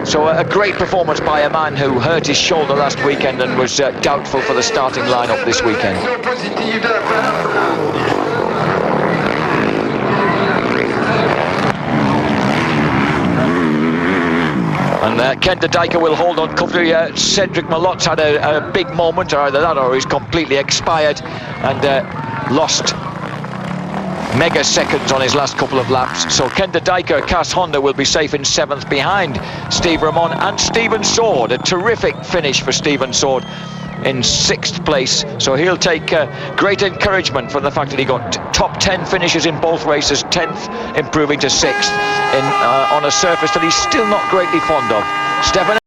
So a great performance by a man who hurt his shoulder last weekend and was doubtful for the starting lineup this weekend. And Ken de Dijker will hold on comfortably. Cedric Malot's had a big moment, or either that or he's completely expired and lost mega seconds on his last couple of laps. So Ken de Dijker, Cast Honda, will be safe in 7th behind Steve Ramon and Stephen Sword. A terrific finish for Stephen Sword in 6th place. So he'll take great encouragement from the fact that he got top 10 finishes in both races, 10th improving to 6th on a surface that he's still not greatly fond of. Stefan